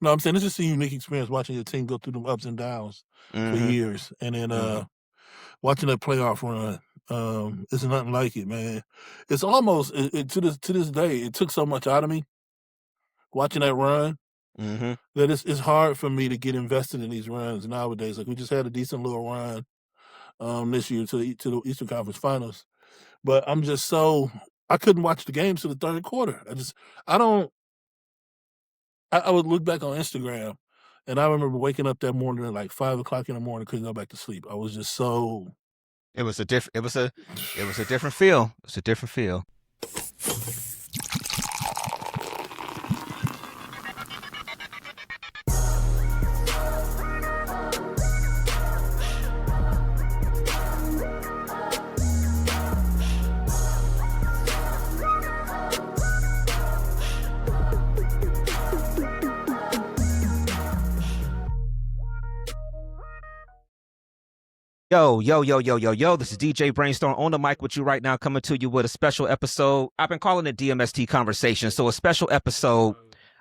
No, I'm saying it's just a unique experience watching your team go through the ups and downs for Mm-hmm. years, and then Mm-hmm. watching that playoff run. It's nothing like it, man. It's almost to this day. It took so much out of me watching that run Mm-hmm. that it's hard for me to get invested in these runs nowadays. Like we just had a decent little run this year to the Eastern Conference Finals, but I'm just so I couldn't watch the games to the third quarter. I don't I would look back on Instagram, and I remember waking up that morning at like 5 o'clock in the morning, couldn't go back to sleep. I was just so It was a different. It was a different feel. It's a different feel. Yo, yo, yo, yo, yo, yo. This is DJ Brainstorm on the mic with you right now, coming to you with a special episode. I've been calling it DMST Conversations. So a special episode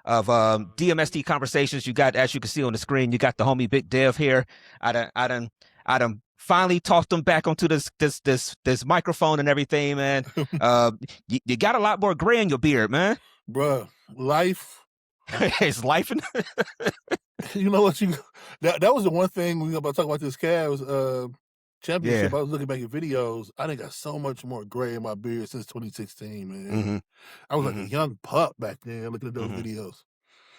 of DMST Conversations. You got, as you can see on the screen, you got the homie Big Dev here. I done finally talked them back onto this microphone and everything, man. You got a lot more gray in your beard, man. bruh, life. It's life. You know what that was the one thing we about to talk about this Cavs championship. Yeah. I was looking back at videos. I done got so much more gray in my beard since 2016, man. Mm-hmm. I was like a young pup back then looking at those videos.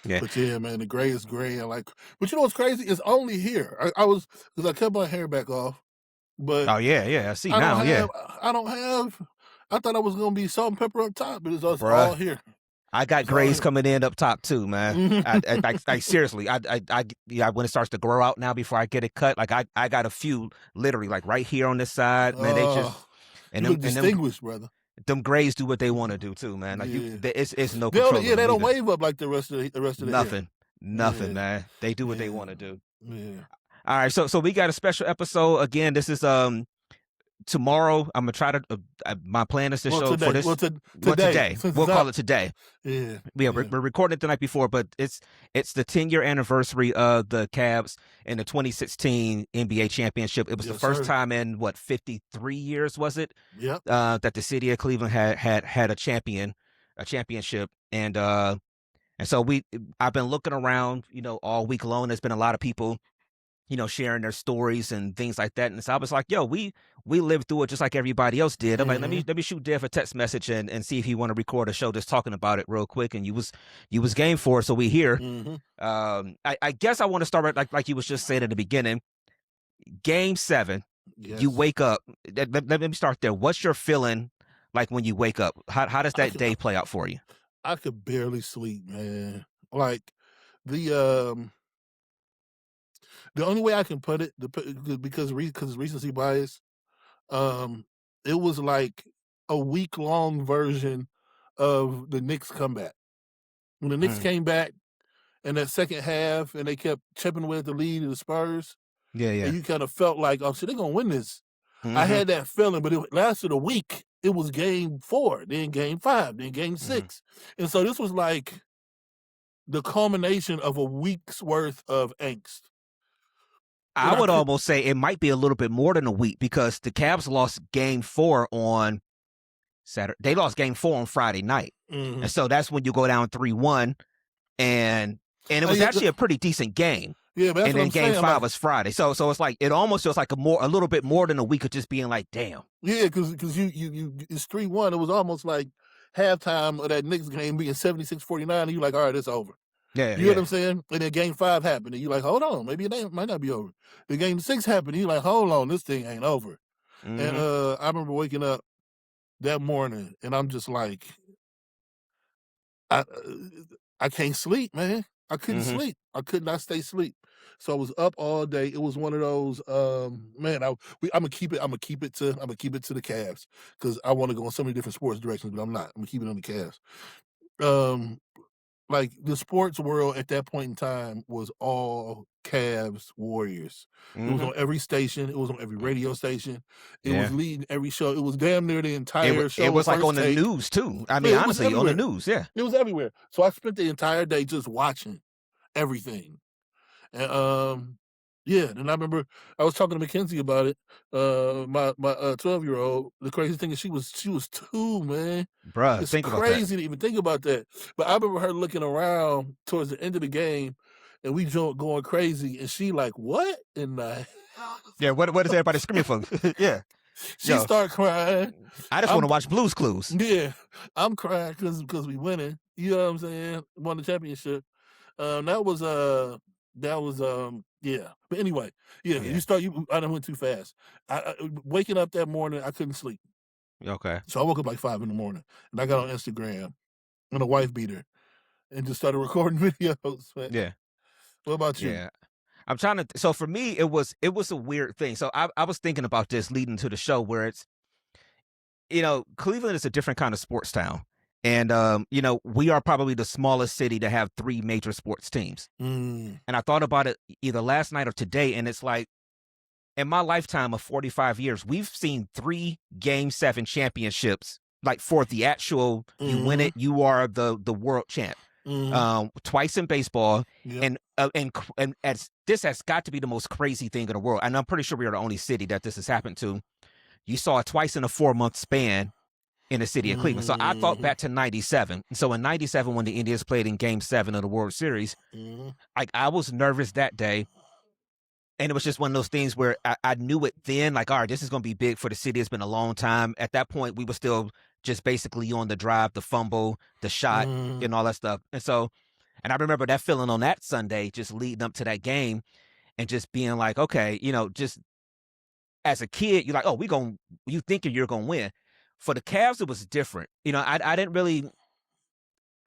Yeah. But yeah, man, the gray is gray. And like, but you know what's crazy? It's only here. I was because I kept my hair back off, but Oh yeah, yeah. I see I now. don't Yeah. have. I don't have. I thought I was gonna be salt and pepper up top, but it's all Bruh. here. I got It's all grays here. coming in up top too, man. Like seriously, yeah, when it starts to grow out now before I get it cut, like I got a few literally like right here on this side, man. They just you look distinguished, brother. them grays do what they want to do too, man. Like Yeah. it's no They control. don't, yeah, they don't wave up like the rest of the Nothing, Yeah. man. They do what they Yeah. want to do. Yeah. All right, so we got a special episode again. This is tomorrow. I'm gonna try to. My plan is to show today. for this. Today. Since We'll it's call out. it today. Yeah. We're recording it the night before, but it's the 10-year anniversary of the Cavs in the 2016 NBA championship. It was the Yes, first sir. time in 53 years, was it? Yep. That the city of Cleveland had a championship, and so I've been looking around, all week long. There's been a lot of people, sharing their stories and things like that. And so I was like, yo, we lived through it just like everybody else did. I'm like, let me shoot Dev a text message and see if he want to record a show just talking about it real quick. And you was game for it, so we here. I guess I want to start like you was just saying at the beginning. Game 7, Yes. you wake up. Let me start there. What's your feeling like when you wake up? How does that day play out for you? I could barely sleep, man. Like the only way I can put it, because recency bias, it was like a week-long version of the Knicks comeback. When the Knicks came back in that second half and they kept chipping away at the lead of the Spurs, Yeah. and you kind of felt like, oh, shit, they're going to win this. Mm-hmm. I had that feeling, but it lasted a week. It was game 4, then game 5, then game 6. And so this was like the culmination of a week's worth of angst. I would almost say it might be a little bit more than a week, because the Cavs lost game 4 on Saturday. They lost game 4 on Friday night. And so that's when you go down 3-1, and it was actually a pretty decent game. Yeah, but that's and then what I'm game saying, 5 was Friday. So it's like, it almost feels like a little bit more than a week of just being like, damn. Yeah, because you it's 3-1. It was almost like halftime of that Knicks game being 76-49, and you're like, all right, it's over. Yeah, you know what I'm saying? And then game 5 happened, and you're like, hold on, maybe it might not be over. The game 6 happened, and you're like, hold on, this thing ain't over. And I remember waking up that morning, and I'm just like, I can't sleep, man. I couldn't sleep. I could not stay asleep. So I was up all day. It was one of those, man. I'm gonna keep it. I'm gonna keep it to the Cavs, because I want to go in so many different sports directions, but I'm not. I'm gonna keep it on the Cavs. Like the sports world at that point in time was all Cavs Warriors. It was on every station. It was on every radio station. It was leading every show. It was damn near the entire show. It was like on the news too. I mean, honestly, on the news. Yeah, it was everywhere. So I spent the entire day just watching everything. And yeah, and I remember I was talking to Mackenzie about it. My 12-year-old. The crazy thing is she was 2, man. Bruh, It's think about that. crazy to even think about that. But I remember her looking around towards the end of the game, and we going crazy, and she like, "What in the Yeah, what is everybody screaming for? Yeah. She Yo, started crying. I just I'm want to watch Blues Clues. Yeah, I'm crying because we winning. You know what I'm saying? Won the championship. That was yeah. But anyway, yeah. Yeah. I done went too fast. Waking up that morning, I couldn't sleep, Okay. so I woke up like 5 in the morning, and I got on Instagram and a wife beater and just started recording videos. Man. Yeah. What about you? Yeah. I'm trying to so for me it was a weird thing. So I was thinking about this leading to the show where it's Cleveland is a different kind of sports town. And we are probably the smallest city to have 3 major sports teams. Mm, And I thought about it either last night or today, and it's like in my lifetime of 45 years, we've seen 3 Game 7 championships. Like for the actual, you win mm, it, you are the world champ. mm, Twice in baseball, yep. and as this has got to be the most crazy thing in the world. And I'm pretty sure we are the only city that this has happened to. You saw it twice in a 4-month span in the city of Cleveland. So I thought Mm, back to '97. So in '97, when the Indians played in Game 7 of the World Series, mm, like I was nervous that day. And it was just one of those things where I knew it then, like, all right, this is going to be big for the city. It's been a long time. At that point, we were still just basically on the drive, the fumble, the shot, mm, and all that stuff. And I remember that feeling on that Sunday, just leading up to that game and just being like, okay, just as a kid, you're like, oh, you thinking you're going to win. For the Cavs, it was different. I didn't really,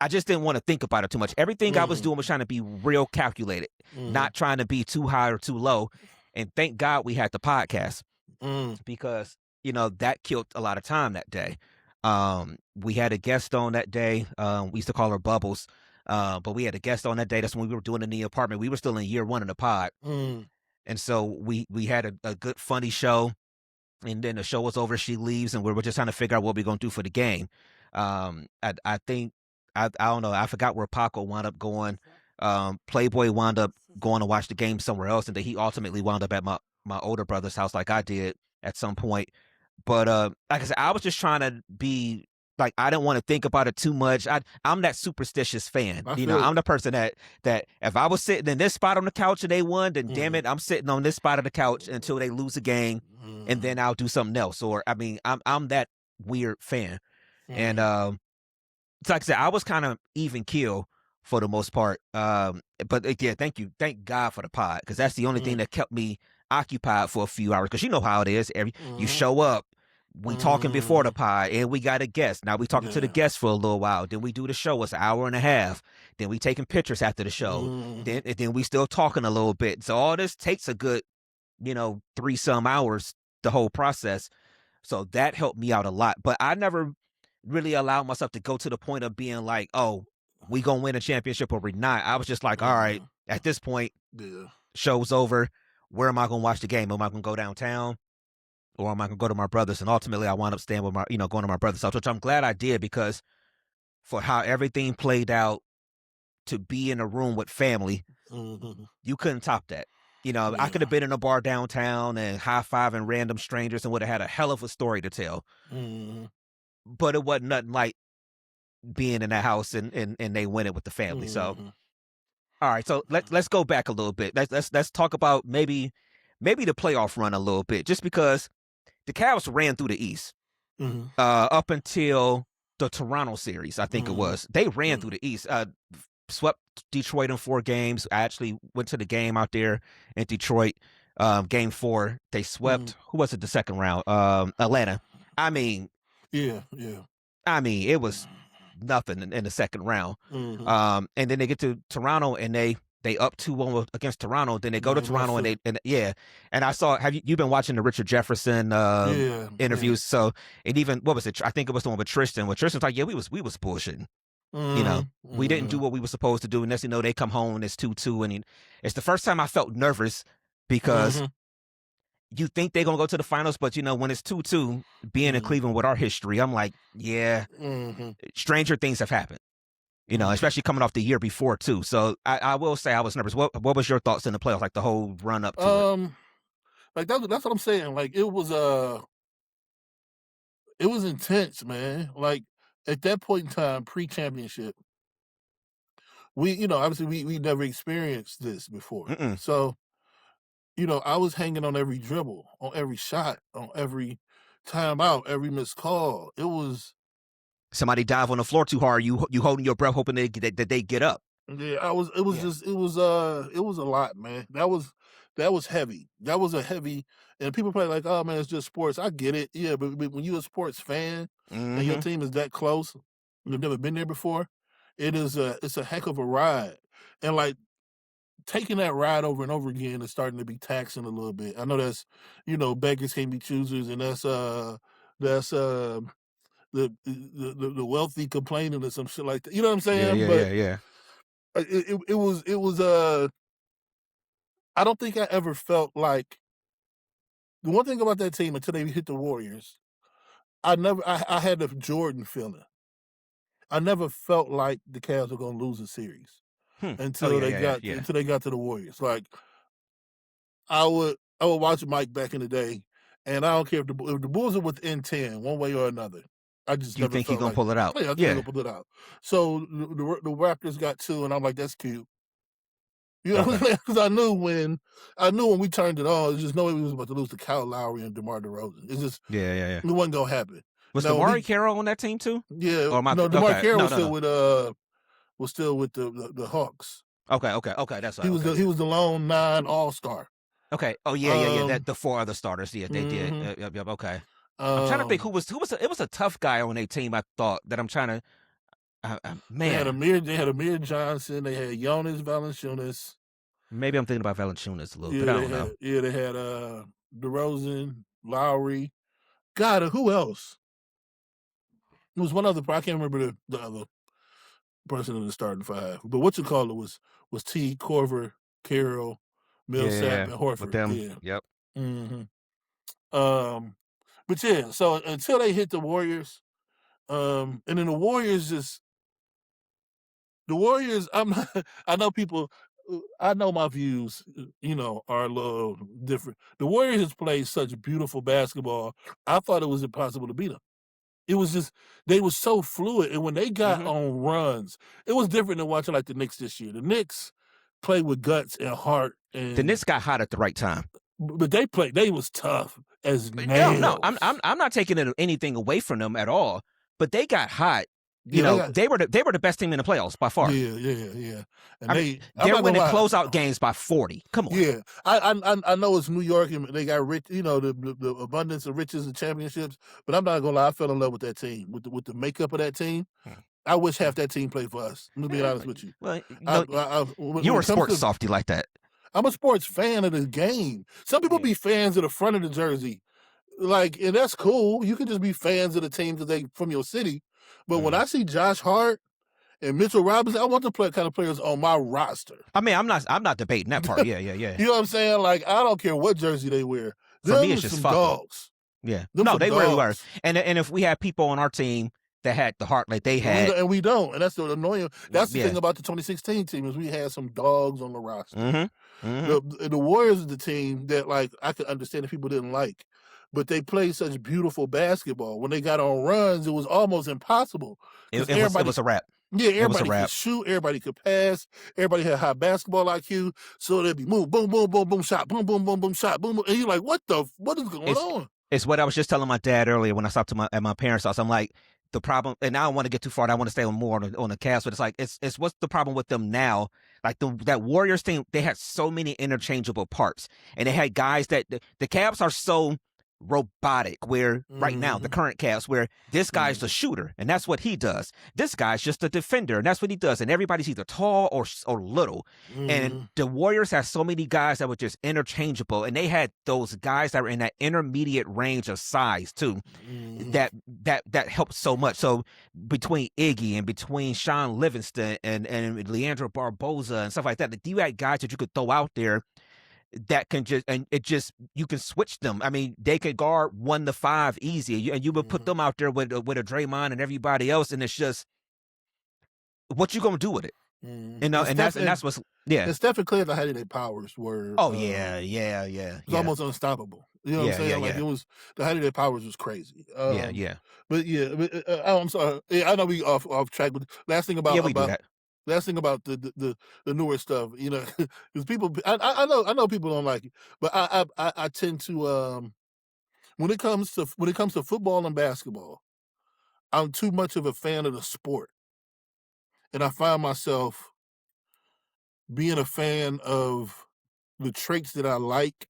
I just didn't want to think about it too much. Everything I was mm, doing was trying to be real calculated, mm, not trying to be too high or too low. And thank God we had the podcast mm, because, that killed a lot of time that day. We had a guest on that day. We used to call her Bubbles. But we had a guest on that day. That's when we were doing it in the apartment. We were still in year 1 of the pod. mm, And so we had a good, funny show. And then the show was over. She leaves, and we were just trying to figure out what we're going to do for the game. I think, I don't know. I forgot where Paco wound up going. Playboy wound up going to watch the game somewhere else, and then he ultimately wound up at my older brother's house like I did at some point. But like I said, I was just trying to be like, I didn't want to think about it too much. I'm that superstitious fan. I feel I'm it. the person that if I was sitting in this spot on the couch and they won, then damn Mm, it, I'm sitting on this spot of the couch until they lose a game, and mm, then I'll do something else. Or I mean, I'm that weird fan. And mm, so like I said, I was kind of even keel for the most part. But again, thank God for the pod, because that's the only thing mm, that kept me occupied for a few hours. Because you know how it is. You mm, show up, we talking before the mm, pod, and we got a guest. Now we talking to the yeah. guest for a little while. Then we do the show. It's an hour and a half. Then we taking pictures after the show. Mm, Then we still talking a little bit. So all this takes a good 3 some hours, the whole process. So that helped me out a lot. But I never really allowed myself to go to the point of being like, oh, we gonna win a championship or we not. I was just like, all right, mm, at this point, yeah. show's over. Where am I gonna watch the game? Am I gonna go downtown, or am I gonna go to my brother's? And ultimately, I wound up staying with going to my brother's house, which I'm glad I did, because for how everything played out, to be in a room with family, Mhm, you couldn't top that. I could have yeah. been in a bar downtown and high-fiving random strangers and would have had a hell of a story to tell. Mhm, But it wasn't nothing like being in that house and they win it with the family. So, mhm, all right, so let's go back a little bit. Let's talk about maybe the playoff run a little bit, just because the Cavs ran through the East mhm, up until the Toronto series. I think it mhm, was they ran mhm, through the East. Swept Detroit in 4 games. I actually went to the game out there in Detroit. Game 4, they mhm. swept. Who was it the second round? Atlanta. I mean, Yeah, yeah. it was nothing in the second round. Mhm. And then they get to Toronto and they up 2-1 against Toronto. Then they go That to was my Toronto and foot. yeah. And I saw, have you been watching the Richard Jefferson Yeah, yeah. interviews? So, and even what was it? I think it was the one with Tristan. Where Tristan's like, yeah, we was bullshitting. Mhm, We didn't do mhm, what we were supposed to do. And next, they come home and it's 2-2. And it's the first time I felt nervous, because mhm, you think they're gonna go to the finals, but when it's 2-2, being in mhm, Cleveland with our history, I'm like, yeah, mhm, stranger things have happened. Mm. especially coming off the year before too. So I will say I was nervous. What was your thoughts in the playoffs, like the whole run up to it? Um, like that's what I'm saying. Like it was intense, man. Like at that point in time, pre-championship, obviously we never experienced this before. Mm-mm. So, I was hanging on every dribble, on every shot, on every timeout, every missed call. It was Somebody dive on the floor too hard, you holding your breath, hoping that they get up. Yeah, it was Yeah. just it was a lot, man. That was heavy. That was a heavy and people probably like, "Oh man, it's just sports." I get it. Yeah, but when you're a sports fan and your Mm-hmm. team is that close, and you've never been there before, it's a heck of a ride. And like taking that ride over and over again is starting to be taxing a little bit. I know beggars can't be choosers and that's the wealthy complaining or some shit like that. You know what I'm Yeah, saying? yeah, But yeah, yeah. it was I don't think I ever felt like the one thing about that team until they hit the Warriors, I had the Jordan feeling. I never felt like the Cavs were gonna lose a series Hmm. Oh until yeah, they yeah, yeah, got yeah. until they got to the Warriors. Like I would watch Mike back in the day, and I don't care if the Bulls are within 10, one way or another. I just You never think he felt gonna like, pull it out? oh yeah, I think they're Yeah. gonna pull it out. So the Raptors got two, and I'm like, that's cute. You know what I'm Okay. saying? Because I knew when we turned it on, there's just no way we was about to lose to Kyle Lowry and DeMar DeRozan. It's just Yeah, yeah, yeah. it wasn't gonna happen. Was Now when Damari we Carroll on that team too? yeah, Or am I no, DeMar okay? Carroll No, no, no. was still with the Hawks. Okay, okay, okay. That's right. He was Okay, he yeah. was the lone 9 All-Star. Okay. Oh yeah, yeah, yeah. That Um, the four other starters. Yeah, they did. mhm, Yep, yep. Okay. I'm trying to think um, it was a tough guy on their team. I thought that I'm trying to. Man, They had Amir Johnson, they had Jonas Valanciunas. maybe I'm thinking about Valanciunas a little bit. I don't know. They had DeRozan, Lowry. God, who else? There was one other, I can't remember the other person in the starting five. But what you call it was T, Corver, Carroll, Yeah, yeah, Millsap, yeah. and With Horford. them. Yeah. Yep. hmm but yeah, so until they hit the Warriors, and then the Warriors, I'm not, I know people, I know my views, are a little different. The Warriors has played such beautiful basketball. I thought it was impossible to beat them. It was just they were so fluid, and when they got Hmm. on runs, it was different than watching like the Knicks this year. The Knicks play with guts and heart, The and Knicks got hot at the right time. but they was tough as No, no, nails. I'm not taking anything away from them at all. But they got hot. Yeah, they got They were the best team in the playoffs by far. yeah. And I mean, I'm they're not gonna winning lie. closeout games by 40. Come on. Yeah, I know it's New York and they got rich, the abundance of riches and championships. But I'm not gonna lie, I fell in love with that team, with the makeup of that team. Hmm. I wish Hmm. half that team played for us. I'm gonna be Eh, honest with you. Well, When you're a it comes sports to, softy like that. I'm a sports fan of the game. Some people Yeah. be fans of the front of the jersey, like, and that's cool. You can just be fans of the team because they from your city. But when Mhm. I see Josh Hart and Mitchell Robinson, I want the kind of players on my roster. I mean, I'm not debating that part. Yeah, yeah, yeah. You know what I'm saying? Like, I don't care what jersey they wear. For me, Them it's is just some fuck them. dogs. Yeah. Them No, some they really were. dogs. And if we had people on our team that had the heart like they And we had, and we don't. And that's the annoying. That's the yeah. thing about the 2016 team is we had some dogs on the roster. Mm-hmm. Mm-hmm. The Warriors is the team that like I could understand if people didn't like, but they played such beautiful basketball. When they got on runs, it was almost impossible because It was a wrap. yeah, It was a everybody could wrap. shoot, everybody could pass, everybody had high basketball IQ. So they'd be boom, boom, boom, boom, boom, shot, boom, boom, boom, boom, shot, boom, boom. And you're like, what is going It's on? it's what I was just telling my dad earlier when I stopped at my parents' house. I'm like, the problem, and I don't want to get too far. I want to stay on more on the cast, but it's like it's what's the problem with them now? Like that Warriors team, they had so many interchangeable parts, and they had guys that the Cavs are so robotic. Where right now the Mhm, current Cavs, where this guy's the mhm, shooter, and that's what he does. This guy's just a defender, and that's what he does. And everybody's either tall or little. And mhm, the Warriors have so many guys that were just interchangeable, and they had those guys that were in that intermediate range of size too. mhm, That helped so much. So between Iggy and between Sean Livingston and Leandro Barboza and stuff like that, like, you had guys that you could throw out there that can just and it just you can switch them. I mean, they could guard 1 to 5 easy, and you would put mhm. them out there with a Draymond and everybody else, and it's just what you gonna do with it? Mm. You know, and that's what's yeah. And Steph and Clay, the height of their powers were Oh yeah, yeah, yeah, was yeah, almost unstoppable. You know what I'm yeah, yeah, saying? Like yeah, it was the height of their powers was crazy. yeah, yeah, But yeah, I'm sorry. Yeah, I know we off track. But yeah. We do that. last thing about the newer stuff. You know, because people, I know people don't like it, but I tend to when it comes to football and basketball, I'm too much of a fan of the sport, and I find myself being a fan of the traits that I like,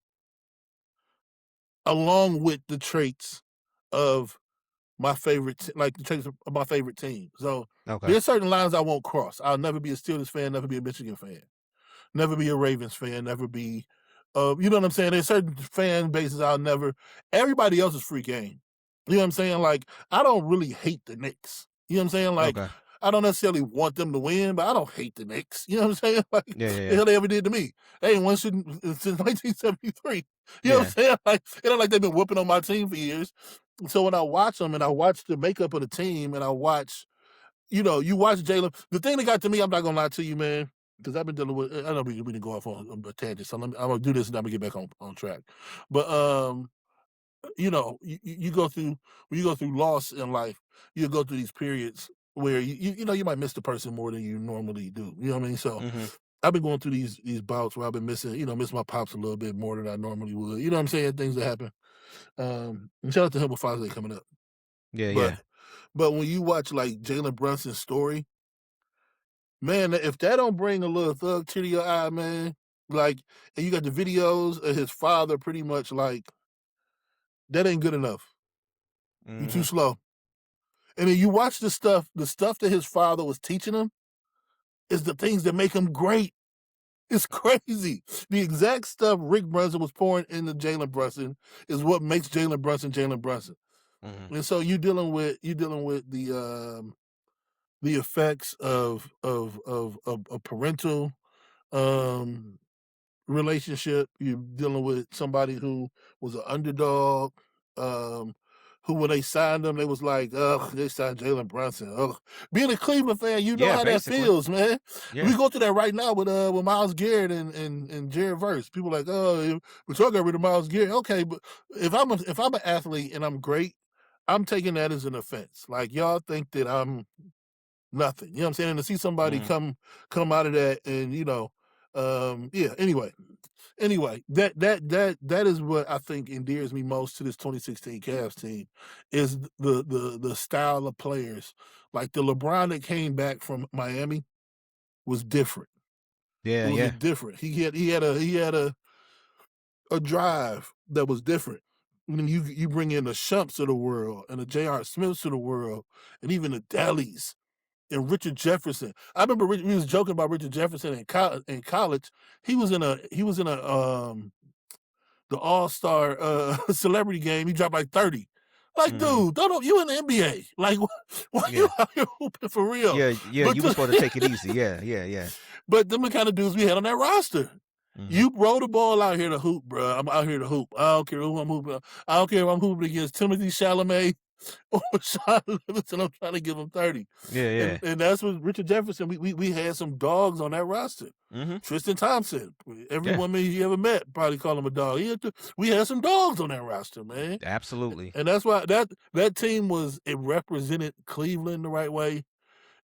along with the traits of my favorite, like the traits of my favorite team. So Okay, there's certain lines I won't cross. I'll never be a Steelers fan, never be a Michigan fan, never be a Ravens fan, never be, you know what I'm saying? There's certain fan bases I'll never. Everybody else is free game. You know what I'm saying? Like I don't really hate the Knicks. You know what I'm saying? Like okay. I don't necessarily want them to win, but I don't hate the Knicks. You know what I'm saying? Like Yeah, yeah, the yeah, hell they ever did to me. They ain't won shit since 1973. You know what I'm yeah. saying? Like it ain't like they've been whooping on my team for years. So when I watch them and I watch the makeup of the team and I watch, you know, you watch Jalen. The thing that got to me, I'm not gonna lie to you, man, because I've been dealing with. I know we didn't go off on a tangent, so I'm gonna do this and I'm gonna get back on track. But you know, you go through when you go through loss in life, you go through these periods where you know you might miss the person more than you normally do. You know what I mean? So Hmm. I've been going through these bouts where I've been missing, you know, miss my pops a little bit more than I normally would. You know what I'm saying? Things that happen. And shout out to him with Father's Day coming up. Yeah, But yeah. when you watch like Jalen Brunson's story, man, if that don't bring a little thug tear to your eye, man, like, and you got the videos of his father pretty much like, that ain't good enough. You too Hmm. slow. And then you watch the stuff that his father was teaching him is the things that make him great. It's crazy. The exact stuff Rick Brunson was pouring into Jalen Brunson is what makes Jalen Brunson Jalen Brunson. Hmm. And so you dealing with the effects of a parental um relationship. You're dealing with somebody who was an underdog, um, who when they signed him, they was like, "Ugh, they signed Jalen Brunson." Ugh. Being a Cleveland fan, you know Yeah, how that basically. feels, man. Yeah. We go through that right now with Miles Garrett and Jared Verse. People like, "Oh, but y'all got rid of Miles Garrett." Okay, but if I'm an athlete and I'm great, I'm taking that as an offense. Like y'all think that I'm nothing. You know what I'm saying? And to see somebody Hmm. come out of that and yeah, that is what I think endears me most to this 2016 Cavs team is the style of players. Like the LeBron that came back from Miami was different. It Yeah, was a yeah. different. He had a drive that was different. And then you bring in the Shumps of the world and the J.R. Smiths of the world and even the Delis and Richard Jefferson. I remember we was joking about Richard Jefferson in college. He was in a the All Star celebrity game. He dropped like 30. Like, Hmm. dude, don't you in the NBA? Like, why you Yeah, out here hooping for real? yeah, yeah. But You were supposed to take it easy. Yeah, yeah, yeah. but them the kind of dudes we had on that roster. Hmm. You roll the ball out here to hoop, bro. I'm out here to hoop. I don't care who I'm hooping. I don't care if I'm hooping against Timothy Chalamet or Sean Livingston. I'm trying to give him 30. Yeah, yeah. And that's what Richard Jefferson. We had some dogs on that roster. Hmm. Tristan Thompson. Every Yeah, woman he ever met probably called him a dog. We had some dogs on that roster, man. absolutely. And that's why that team it represented Cleveland the right way.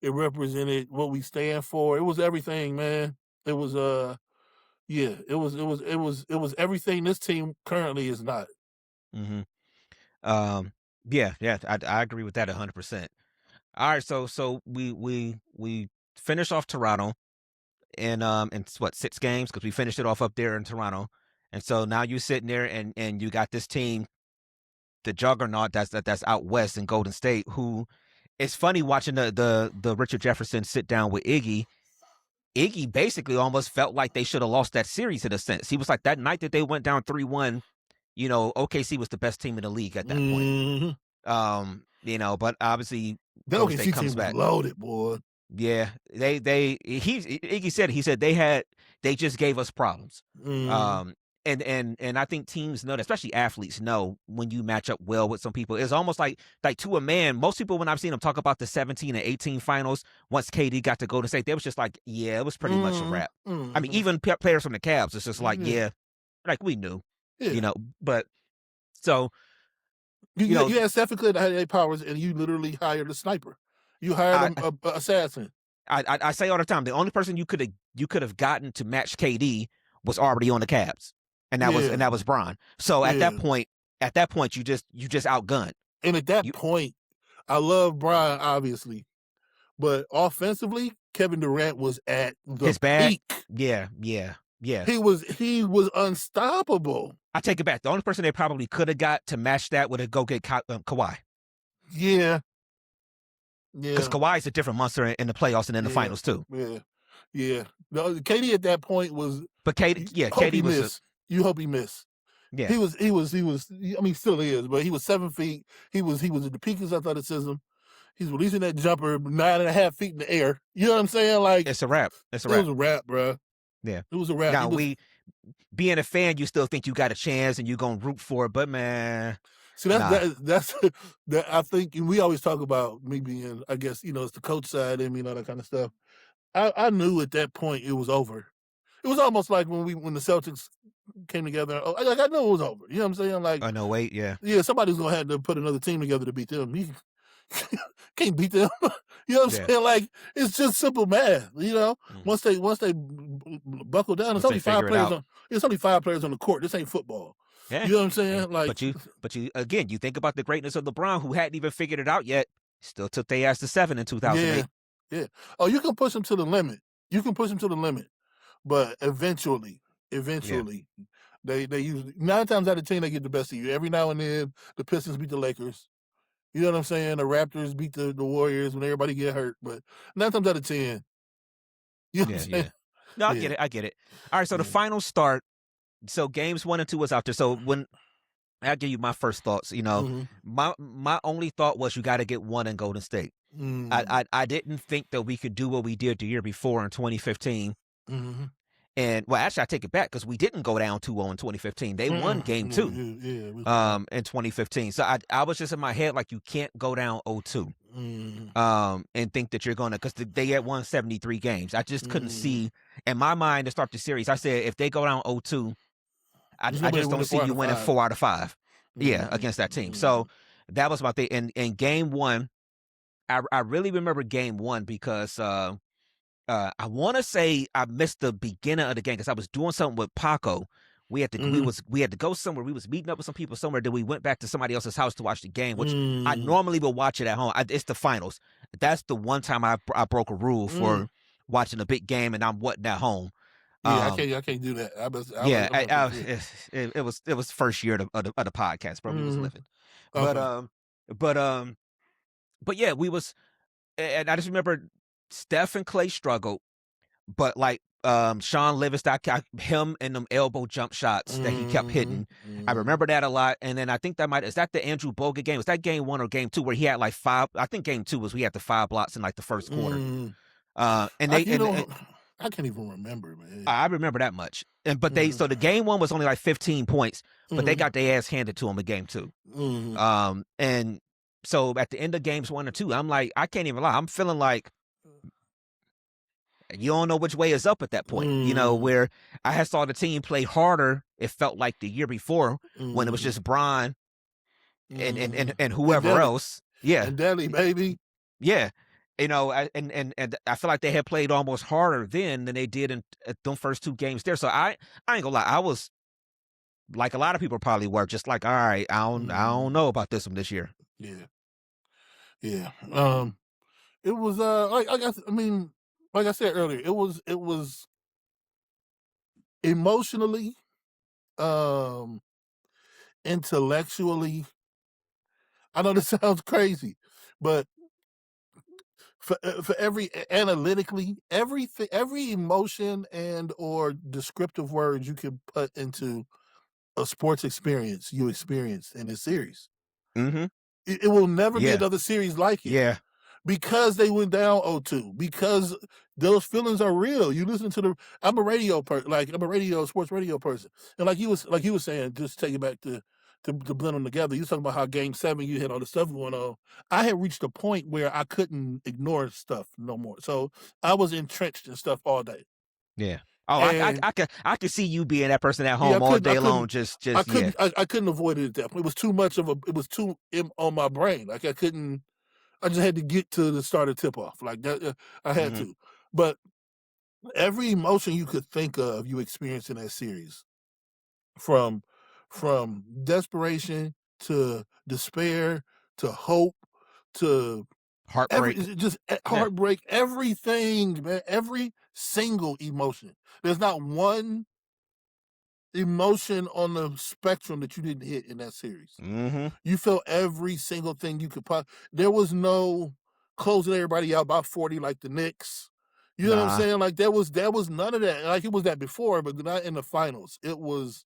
It represented what we stand for. It was everything, man. It was yeah, it was everything this team currently is not. Hmm. Um, yeah, yeah. I agree with that 100%. All right, so we finish off Toronto in what 6 games because we finished it off up there in Toronto, and so now you're sitting there and you got this team, the juggernaut that's out west in Golden State. Who it's funny watching the Richard Jefferson sit down with Iggy. Iggy basically almost felt like they should have lost that series in a sense. He was like that night that they went down 3-1. You know, OKC was the best team in the league at that point. Mhm. But obviously That Golden State OKC comes team was back. loaded, boy. Yeah, Iggy said he said they just gave us problems. Mhm. Um and I think teams know that, especially athletes know when you match up well with some people. It's almost like to a man. Most people, when I've seen them talk about the 17 and 18 finals, once KD got to go to State, they was just like, yeah, it was pretty much a Mm, wrap. I mean, mm, even players from the Cavs, it's just like, yeah, yeah, like we knew, yeah. but so You, you you know, you had Stephen Curry that had 8 powers, and you literally hired a sniper. You hired I a assassin. I say all the time, the only person you could have gotten to match KD was already on the Cavs, and that was Yeah, and that was Bron. So yeah. at that point, you just outgunned And at that you point, I love Brian, obviously, but offensively, Kevin Durant was at the his bag. peak. Yeah, yeah, yeah. He was unstoppable. I take it back. The only person they probably could have got to match that would have go get Kawhi, Yeah, because yeah, Kawhi is a different monster in the playoffs and in the yeah, finals too. yeah, yeah. No, KD at that point was. But KD, You yeah, hope KD he was miss. You hope he miss. yeah, He was. I mean, still is, but he was 7 feet. He was at the peak of his athleticism. He's releasing that jumper 9.5 feet in the air. You know what I'm saying? Like, it's a wrap. It's a it was wrap. a wrap, bro. Yeah. It was a wrap. He Now was. being a fan, you still think you got a chance and you're gonna root for it, but man, See, nah. that's that. I think and we always talk about me being. I guess it's the coach side in me and all that kind of stuff. I knew at that point it was over. It was almost like when the Celtics came together. Like I knew it was over. You know what I'm saying? Like, Oh no, wait, yeah, yeah, somebody's gonna have to put another team together to beat them. You can't beat them. You know what I'm yeah. saying? Like, it's just simple math. Mhm. Once they buckle down, Once they figure it out, It's only 5 players on the court. This ain't football. yeah, You know what I'm yeah. saying? Like, But you again, you think about the greatness of LeBron, who hadn't even figured it out yet, still took their ass to 7 in yeah, 2008. yeah. Oh, you can push them to the limit. You can push them to the limit, but Yeah, eventually, they usually 9 times out of 10 they get the best of you. Every now and then, the Pistons beat the Lakers. You know what I'm saying? The Raptors beat the Warriors when everybody get hurt, but 9 times out of 10, you know what I'm yeah, saying? yeah. No, I Yeah, get it. I get it. All right, so the yeah. final start. So games 1 and 2 was out there. So when I'll give you my first thoughts, Mhm. my only thought was you got to get one in Golden State. Mm. I didn't think that we could do what we did the year before in 2015. Mhm. And well, actually, I take it back because we didn't go down 2-0 in 2015. They won Mm-mm. game Yeah, two yeah, yeah, we went down. in 2015. So I was just in my head like you can't go down 0-2 Mhm. and think that you're gonna, because they had won 73 games. I just couldn't Mhm. see in my mind to start the series. I said if they go down 0-2, There's I nobody just don't winning see 4 out you of winning 5. 4 out of 5. Yeah, Mhm. against that team. So Mhm. that was my thing. In game one, I really remember game one because I want to say I missed the beginning of the game because I was doing something with Paco. Mhm. We had to go somewhere. We was meeting up with some people somewhere. Then we went back to somebody else's house to watch the game, which I Mm. normally would watch it at home. It's the finals. That's the one time I broke a rule Mm. for watching a big game, and I'm wasn't at home. Yeah, I Um, can't I can't do that. yeah, I'm not pretty sure. it was the first year of the podcast, bro. We was Mhm. living, but Okay. but um, but yeah, we was, and I just remember Steph and Clay struggled, but like Sean Livingston, him and them elbow jump shots that he kept Mhm. hitting, I Mhm. remember that a lot. And then I think is that the Andrew Bogut game? Was that game one or game two where he had like five? I think game two was we had the 5 blocks in like the first quarter. Mhm. And I they you and know I can't even remember, man. I remember that much. And but they Mhm. so the game one was only like 15 points, but they Mhm. got their ass handed to them in game two. Mhm. And so at the end of games 1 and 2, I'm like, I can't even lie. I'm feeling like you don't know which way is up at that point. Mhm. Where I had saw the team play harder, it felt like the year before when it was Mhm. just Bron Mhm. and And whoever Delly. else. Yeah. And Delly, baby. Yeah. And I feel like they had played almost harder then than they did in at them first 2 games there. So I ain't gonna lie, I was like a lot of people probably were just like, all right, I don't Mhm. know about this one this year. Yeah. Yeah. It was I mean, like I said earlier, it was emotionally, um, intellectually. I know this sounds crazy, but for every analytically, every emotion and or descriptive words you can put into a sports experience you experienced in this series. Mm-hmm. It will never be Yeah. another series like it Yeah. because they went down 0-2, because those feelings are real. You listen to I'm a radio person, like I'm a sports radio person, and like you was saying, just take it back to blend them together. You talking about how Game 7 you had all the stuff going on. I had reached a point where I couldn't ignore stuff no more, so I was entrenched in stuff all day. Yeah. Oh, And I could see you being that person at yeah, home all day long. Yeah. I couldn't avoid it at that point. It was too much it was too on my brain. Like I couldn't. I just had to get to the start of tip off. Like that, I had Mm-hmm. to. But every emotion you could think of, you experienced in that series, from desperation to despair to hope to Heartbreak. Yeah. heartbreak, everything, man, every single emotion. There's not one emotion on the spectrum that you didn't hit in that series. Mm-hmm. You felt every single thing you could there was no closing everybody out by 40 like the Knicks. You know what I'm Nah. saying? Like there was none of that. Like it was that before, but not in the finals. It was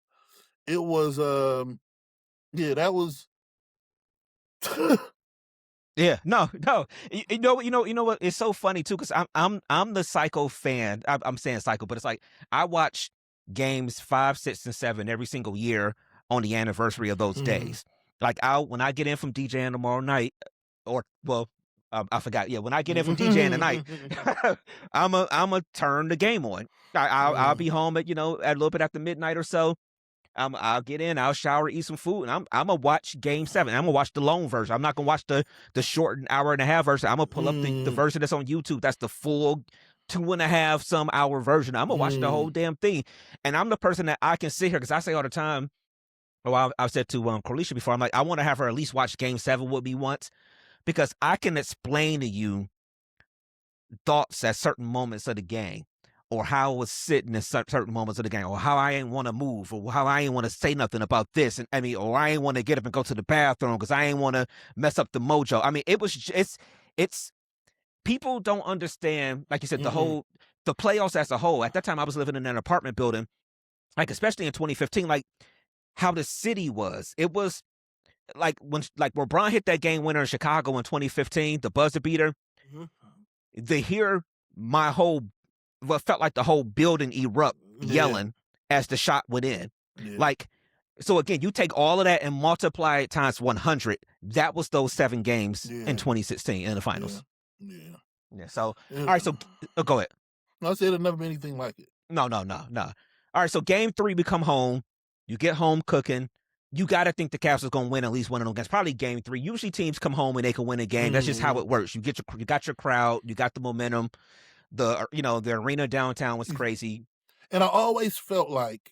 yeah, that was Yeah, no, no. You know what? It's so funny too, because I'm the psycho fan. I'm saying psycho, but it's like I watch games 5, 6, and 7 every single year on the anniversary of those Mhm. days. Like when I get in from DJing tomorrow night, or well, I forgot. Yeah, when I get in from DJing tonight, I'm a turn the game on. I'll be home at at a little bit after midnight or so. I'll get in, I'll shower, eat some food, and I'm gonna watch Game 7. I'm gonna watch the long version. I'm not gonna watch the short hour and a half version. I'm gonna pull up the Mm, version that's on YouTube. That's the full 2.5 some hour version. I'm gonna watch the whole mm, damn thing. And I'm the person that I can sit here because I say all the time. Well, I've said to Corlicia before, I'm like, I want to have her at least watch Game 7 with me once because I can explain to you thoughts at certain moments of the game, or how I was sitting at certain moments of the game, or how I ain't want to move, or how I ain't want to say nothing about this, and I mean, or I ain't want to get up and go to the bathroom because I ain't want to mess up the mojo. I mean, it's people don't understand, like you said, mhm, the playoffs as a whole. At that time, I was living in an apartment building, like especially in 2015, like how the city was. It was like when LeBron hit that game winner in Chicago in 2015, the buzzer beater. mhm. To hear my whole what felt like the whole building erupt Yeah, yelling as the shot went in. yeah, Like, so again, you take all of that and multiply it times 100. That was those 7 games in yeah, 2016 in the yeah, finals. yeah. Yeah. So, all Yeah. right. So, go ahead. I said there'll never be anything like it. No, no, no, no. All right. So, game 3, we come home. You get home cooking. You got to think the Cavs is going to win at least one of them games. Probably game 3. Usually teams come home and they can win a game. That's just how Mhm. it works. You got your crowd. You got the momentum. The arena downtown was crazy. And I always felt like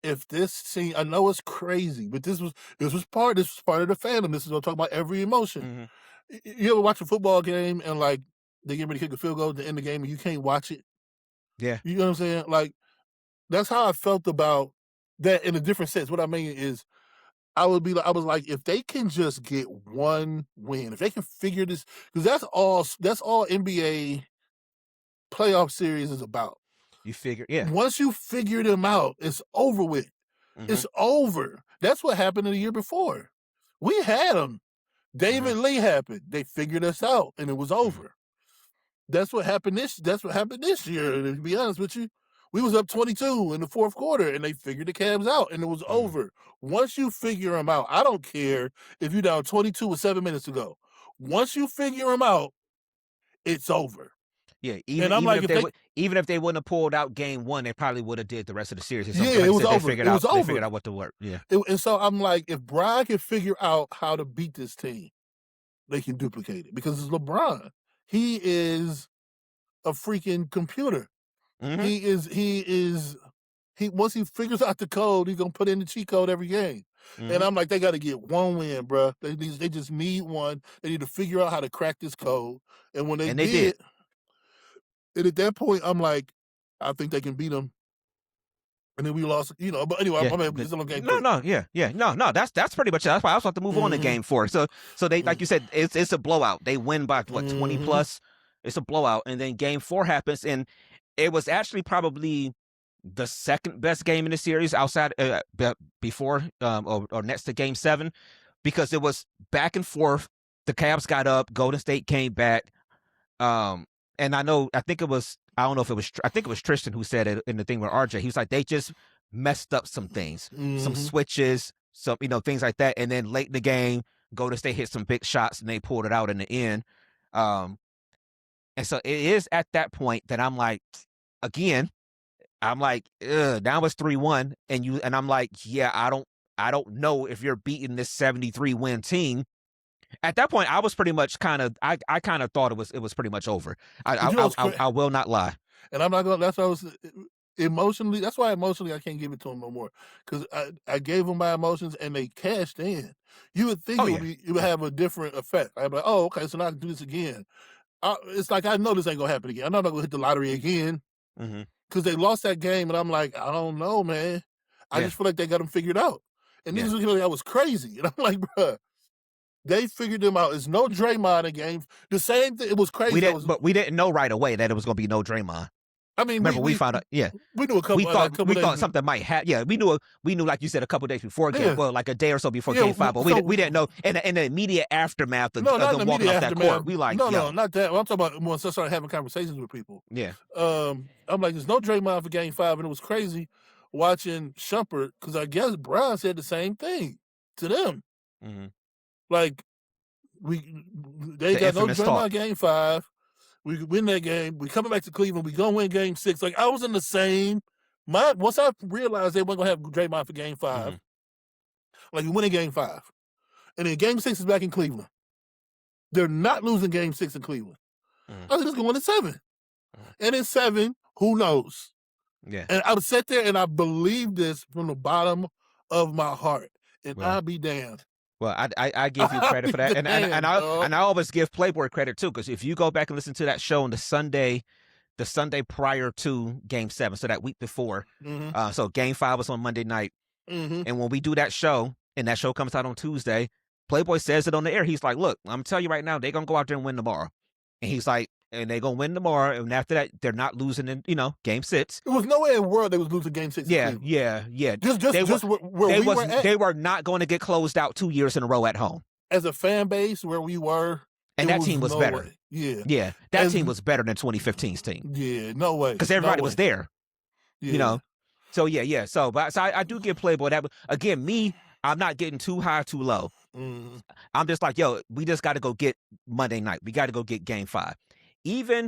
if this scene, I know it's crazy, but this was part of the fandom. This is what I'm talking about every emotion. Mm-hmm. You ever watch a football game and like they get ready to kick a field goal at the end of the game and you can't watch it? Yeah. You know what I'm saying? Like that's how I felt about that in a different sense. What I mean is I was like, if they can just get one win, if they can figure this, because that's all NBA playoff series is about. You figure, yeah. Once you figure them out, it's over with. Mm-hmm. It's over. That's what happened in the year before. We had them. Mm-hmm. David Lee happened. They figured us out, and it was Mm-hmm. over. That's what happened this year. And to be honest with you, we was up 22 in the fourth quarter, and they figured the Cavs out, and it was Mm-hmm. over. Once you figure them out, I don't care if you're down 22 with 7 minutes to go. Once you figure them out, it's over. Yeah. And Even I'm even like, if if they they, would even if they wouldn't have pulled out game 1, they probably would have did the rest of the series or something. yeah, 'Cause like it you was said, over. It was they figured over. out what to work. Yeah. And so I'm like, if Brian can figure out how to beat this team, they can duplicate it because it's LeBron. He is a freaking computer. Mm-hmm. He once he figures out the code, he's gonna put in the cheat code every game. And Mm-hmm. I'm like, they got to get one win, bro. They just need one. They need to figure out how to crack this code. And when they And they did. did, and at that point, I'm like, I think they can beat them. And then we lost, But anyway, Yeah. I mean, it's on game No, 3. no, yeah, yeah. No. That's pretty much it. That's why I was about to move on to Mm-hmm. game 4. So they, like Mm-hmm. you said, it's a blowout. They win by what, 20 Mm-hmm. plus. It's a blowout, and then game 4 happens, and it was actually probably the second best game in the series outside before or next to game 7, because it was back and forth. The Cavs got up, Golden State came back. and I think it was, I don't know if it was, I think it was Tristan who said it in the thing with RJ. He was like, they just messed up some things, some Mm-hmm. switches, some, things like that. And then late in the game, Golden State hit some big shots and they pulled it out in the end. Um, and so it is at that point that I'm like, again, I'm like, now it's 3-1. And I'm like, yeah, I don't know if you're beating this 73 win team. At that point, I was pretty much I kind of thought it was pretty much over. You know what's crazy? I will not lie. And I'm not gonna. That's why I was emotionally. That's why emotionally I can't give it to him no more because I gave him my emotions and they cashed in. You would think Oh yeah, it would have a different effect. I'd be like, oh, okay, so now I can do this again. It's like I know this ain't gonna happen again. I'm not gonna hit the lottery again mm-hmm. because they lost that game, and I'm like, I don't know, man. I Yeah, just feel like they got them figured out. And yeah. niggas was like I was crazy, and I'm like, bruh, they figured them out. It's no Draymond in games. The same thing. It was crazy. But we didn't know right away that it was going to be no Draymond. I mean, Remember, we found out. Yeah, we knew a couple. we Days. thought something might happen. Yeah, we knew like you said a couple days before game. Yeah. Well, like a day or so before Yeah, game 5. But so, we didn't know in the immediate aftermath of no, not in them the walking immediate off that aftermath. court. We like, no, not that. I'm talking about once I started having conversations with people. Yeah. I'm like, there's no Draymond for game 5, and it was crazy watching Shumpert because I guess Brian said the same thing to them. Mm-hmm. Like they got no Draymond game 5. We win that game. We coming back to Cleveland. We gonna win game 6. Like I was in the same. Once I realized they weren't gonna have Draymond for game 5, Mm-hmm. like we win in game 5, and then game 6 is back in Cleveland. They're not losing game 6 in Cleveland. Mm-hmm. I think it's going to 7, and in 7, who knows? Yeah. And I would sit there and I believe this from the bottom of my heart, and I'll be damned. Well, I give you credit for that, and I always give Playboy credit too, because if you go back and listen to that show on the Sunday prior to Game 7, so that week before, mm-hmm. So Game 5 was on Monday night, mm-hmm. and when we do that show, and that show comes out on Tuesday, Playboy says it on the air. He's like, "Look, I'm telling you right now, they're gonna go out there and win tomorrow," and he's like, "And they're gonna win tomorrow, and after that, they're not losing in Game 6." There was no way in the world they was losing game 6. Yeah. Just where we were at. They were not going to get closed out 2 years in a row at home. As a fan base, where we were, and that team was better. Way. Yeah, yeah, that team was better than 2015's team. Yeah, no way, because everybody was there. Yeah. So yeah. So I do give Playboy that. Again, I'm not getting too high, too low. Mm-hmm. I'm just like, yo, we just got to go get Monday night. We got to go get Game 5. All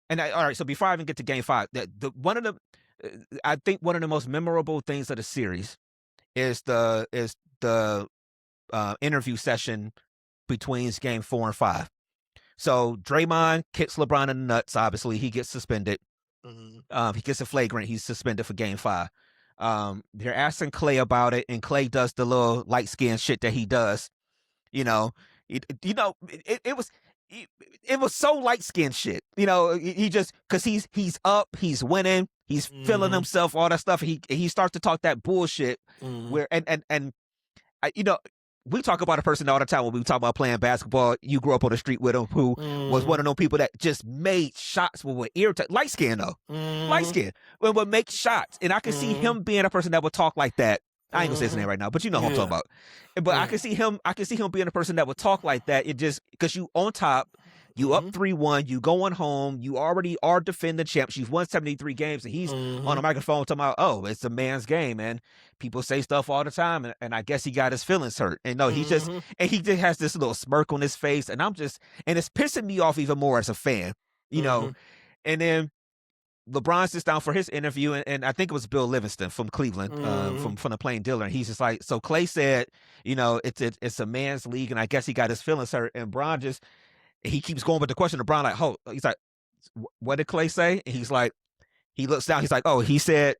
right. So before I even get to Game 5, I think one of the most memorable things of the series is the interview session between Game 4 and 5. So Draymond kicks LeBron in the nuts. Obviously, he gets suspended. Mm-hmm. He gets a flagrant. He's suspended for Game 5. They're asking Clay about it, and Clay does the little light skin shit that he does. It was so light skin shit. He just because he's up, he's winning, he's feeling himself, all that stuff. He starts to talk that bullshit where we talk about a person all the time when we talk about playing basketball. You grew up on the street with him, who was one of those people that just made shots with irritate. Light skin though, light skin, would make shots, and I can see him being a person that would talk like that. I ain't gonna say his name right now, but you know who I'm talking about. But I can see him being a person that would talk like that. It just because you on top. You up 3-1, you going home, you already are defending champs. You've won 73 games, and he's on a microphone talking about, oh, it's a man's game, and people say stuff all the time, and I guess he got his feelings hurt. And no, he just has this little smirk on his face, and it's pissing me off even more as a fan, And then LeBron sits down for his interview, and I think it was Bill Livingston from Cleveland, from the Plain Dealer, and he's just like, so Clay said, it's a man's league, and I guess he got his feelings hurt, and Bron he keeps going with the question to Bron, like, oh, he's like, what did Clay say? And he's like, he looks down, he's like, oh, he said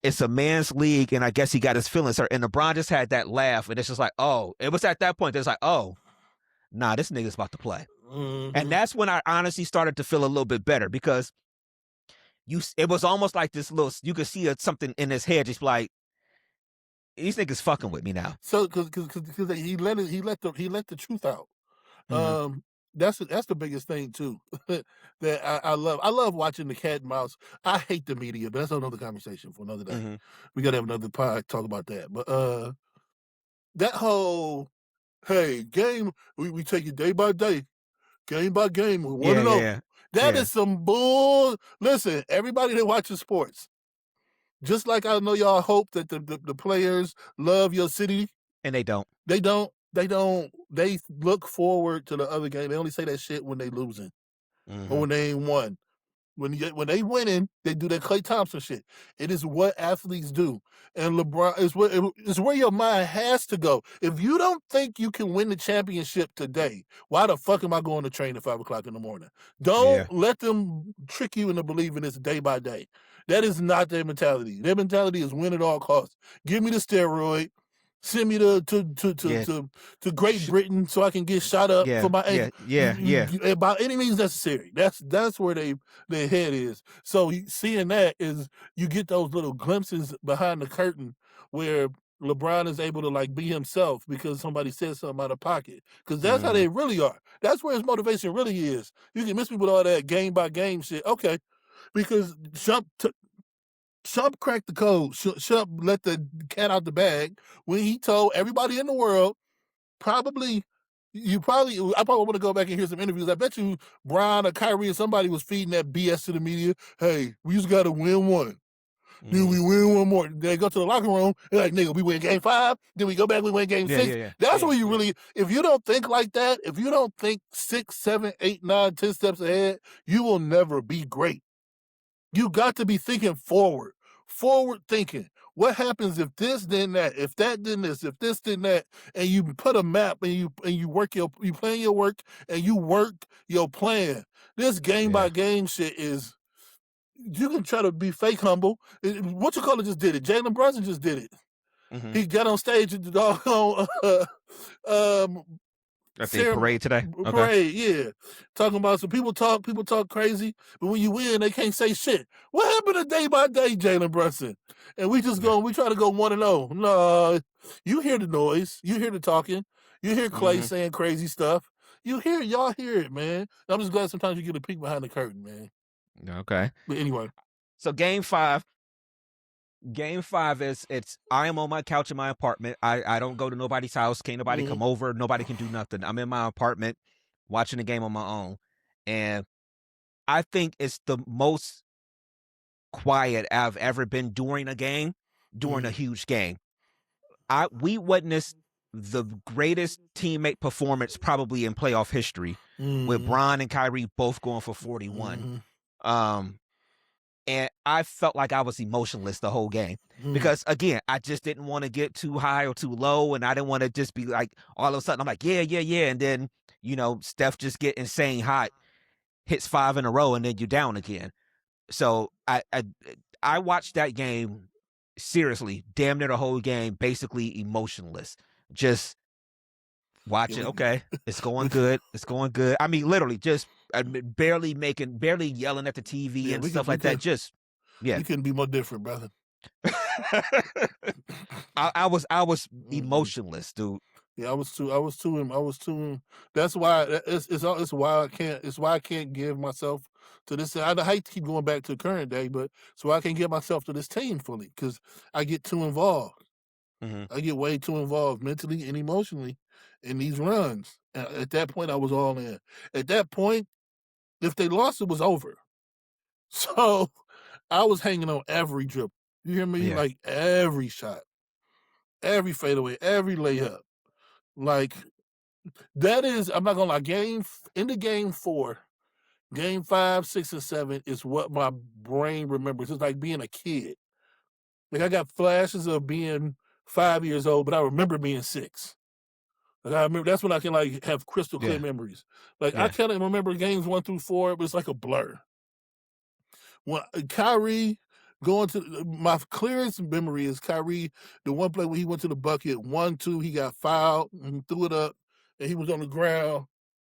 it's a man's league, and I guess he got his feelings hurt. And LeBron just had that laugh, and it's just like, oh, it was at that point that it's like, oh, nah, this nigga's about to play. And that's when I honestly started to feel a little bit better, because it was almost like this little, you could see something in his head, just like, these niggas fucking with me now. So because he let the truth out. That's the biggest thing too. That I love. I love watching the cat and mouse. I hate the media, but that's another conversation for another day. We gotta have another pod talk about that. But that whole game, we take it day by day, game by game. We're 1-0. That Yeah. is some bull. Listen, everybody that watches sports, just like I know y'all hope that the players love your city, And they don't. they don't. They don't. They look forward to the other game. They only say that shit when they losing or Mhm. when they ain't won. When they winning, they do that Klay Thompson shit. It is what athletes do, and LeBron is where your mind has to go. If you don't think you can win the championship today, why the fuck am I going to train at 5 o'clock in the morning? Yeah. Don't let them trick you into believing this day by day. That is not their mentality. Their mentality is win at all costs. Give me the steroid. Send me Yeah. to Great Sh Britain so I can get shot up for yeah. my Yeah. Yeah. Yeah. by any means necessary. That's where their head is. So seeing that is you get those little glimpses behind the curtain where LeBron is able to like be himself because somebody said something out of pocket. Because that's how Mhm. they really are. That's where his motivation really is. You can miss me with all that game by game shit. Okay. Because Shump cracked the code. Shump let the cat out the bag when he told everybody in the world, probably, I probably want to go back and hear some interviews. I bet you Brian or Kyrie or somebody was feeding that BS to the media. Hey, we just got to win one. Then Mhm. we win one more. They go to the locker room. They're like, nigga, we win game 5. Then we go back, we win game Yeah. 6. Yeah. Yeah. That's Yeah. where you Yeah. really, if you don't think like that, if you don't think 6, 7, 8, 9, 10 steps ahead, you will never be great. You got to be thinking forward thinking. What happens if this, then that, if that, then this, if this, then that, and you put a map and you work you plan your work and you work your plan. This game by Yeah. game shit is you can try to be fake humble. What you call it just did it. Jalen Brunson just did it. Mhm. He got on stage at the doggone um At the ceremony parade today. Okay. parade, yeah. Talking about some people talk crazy, but when you win, they can't say shit. What happened to day by day, Jalen Brunson? And Yeah. we try to go 1-0. No, you hear the noise, you hear the talking, you hear Clay Mhm. saying crazy stuff. Y'all hear it, man. I'm just glad sometimes you get a peek behind the curtain, man. Okay. But anyway, So game 5 is it's I am on my couch in my apartment. I don't go to nobody's house. Can't nobody mm-hmm, come over. Nobody can do nothing. I'm in my apartment watching the game on my own. And I think it's the most quiet I've ever been during a game, during a mm-hmm, huge game. We witnessed the greatest teammate performance probably in playoff history with mm-hmm, Bron and Kyrie both going for 41. mm-hmm, Um, and I felt like I was emotionless the whole game mm-hmm. because again, I just didn't want to get too high or too low, and I didn't want to just be like all of a sudden I'm like yeah yeah yeah, and then Steph just get insane hot, hits 5 in a row, and then you're down again. So I watched that game seriously, damn near the whole game, basically emotionless, just Yeah, watching. Okay, it's going good, it's going good. I mean, literally just barely yelling at the TV yeah, and stuff like that. Just yeah. we couldn't be more different, brother. I was Mm-mm. emotionless, dude. Yeah, I was too. That's why it's why I can't. It's why I can't give myself to this. I hate to keep going back to current day, but so I can't give myself to this team fully because I get too involved. Hmm. I get way too involved mentally and emotionally in these runs. And at that point, I was all in. At that point, if they lost, it was over. So I was hanging on every dribble. You hear me? Yeah, Like every shot, every fadeaway, every layup. Like that is, I'm not gonna lie. In the game 4, game 5, 6, and 7 is what my brain remembers. It's like being a kid. Like I got flashes of being 5 years old, but I remember being 6. Like I remember that's when I can like have crystal clear yeah, memories. Like I yeah, can't remember games 1 through 4, but it's like a blur. When Kyrie going to my clearest memory is Kyrie, the one play where he went to the bucket, 1-2, he got fouled and threw it up, and he was on the ground.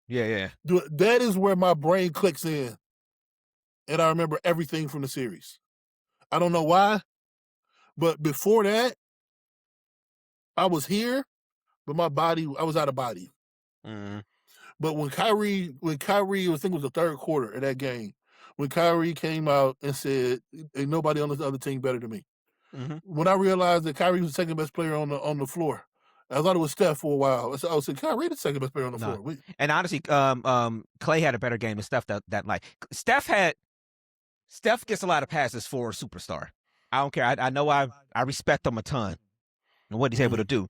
yeah, yeah. That is where my brain clicks in, and I remember everything from the series. I don't know why, but before that, I was here, but I was out of body. Hmm. But when Kyrie, I think it was the third quarter of that game, when Kyrie came out and said, "Ain't nobody on this other team better than me." Hmm. When I realized that Kyrie was the second best player on the floor, I thought it was Steph for a while. I was like, Kyrie the second best player on the No. floor. And honestly, Clay had a better game than Steph that night. Steph gets a lot of passes for a superstar. I don't care. I know I respect him a ton and what he's able to do.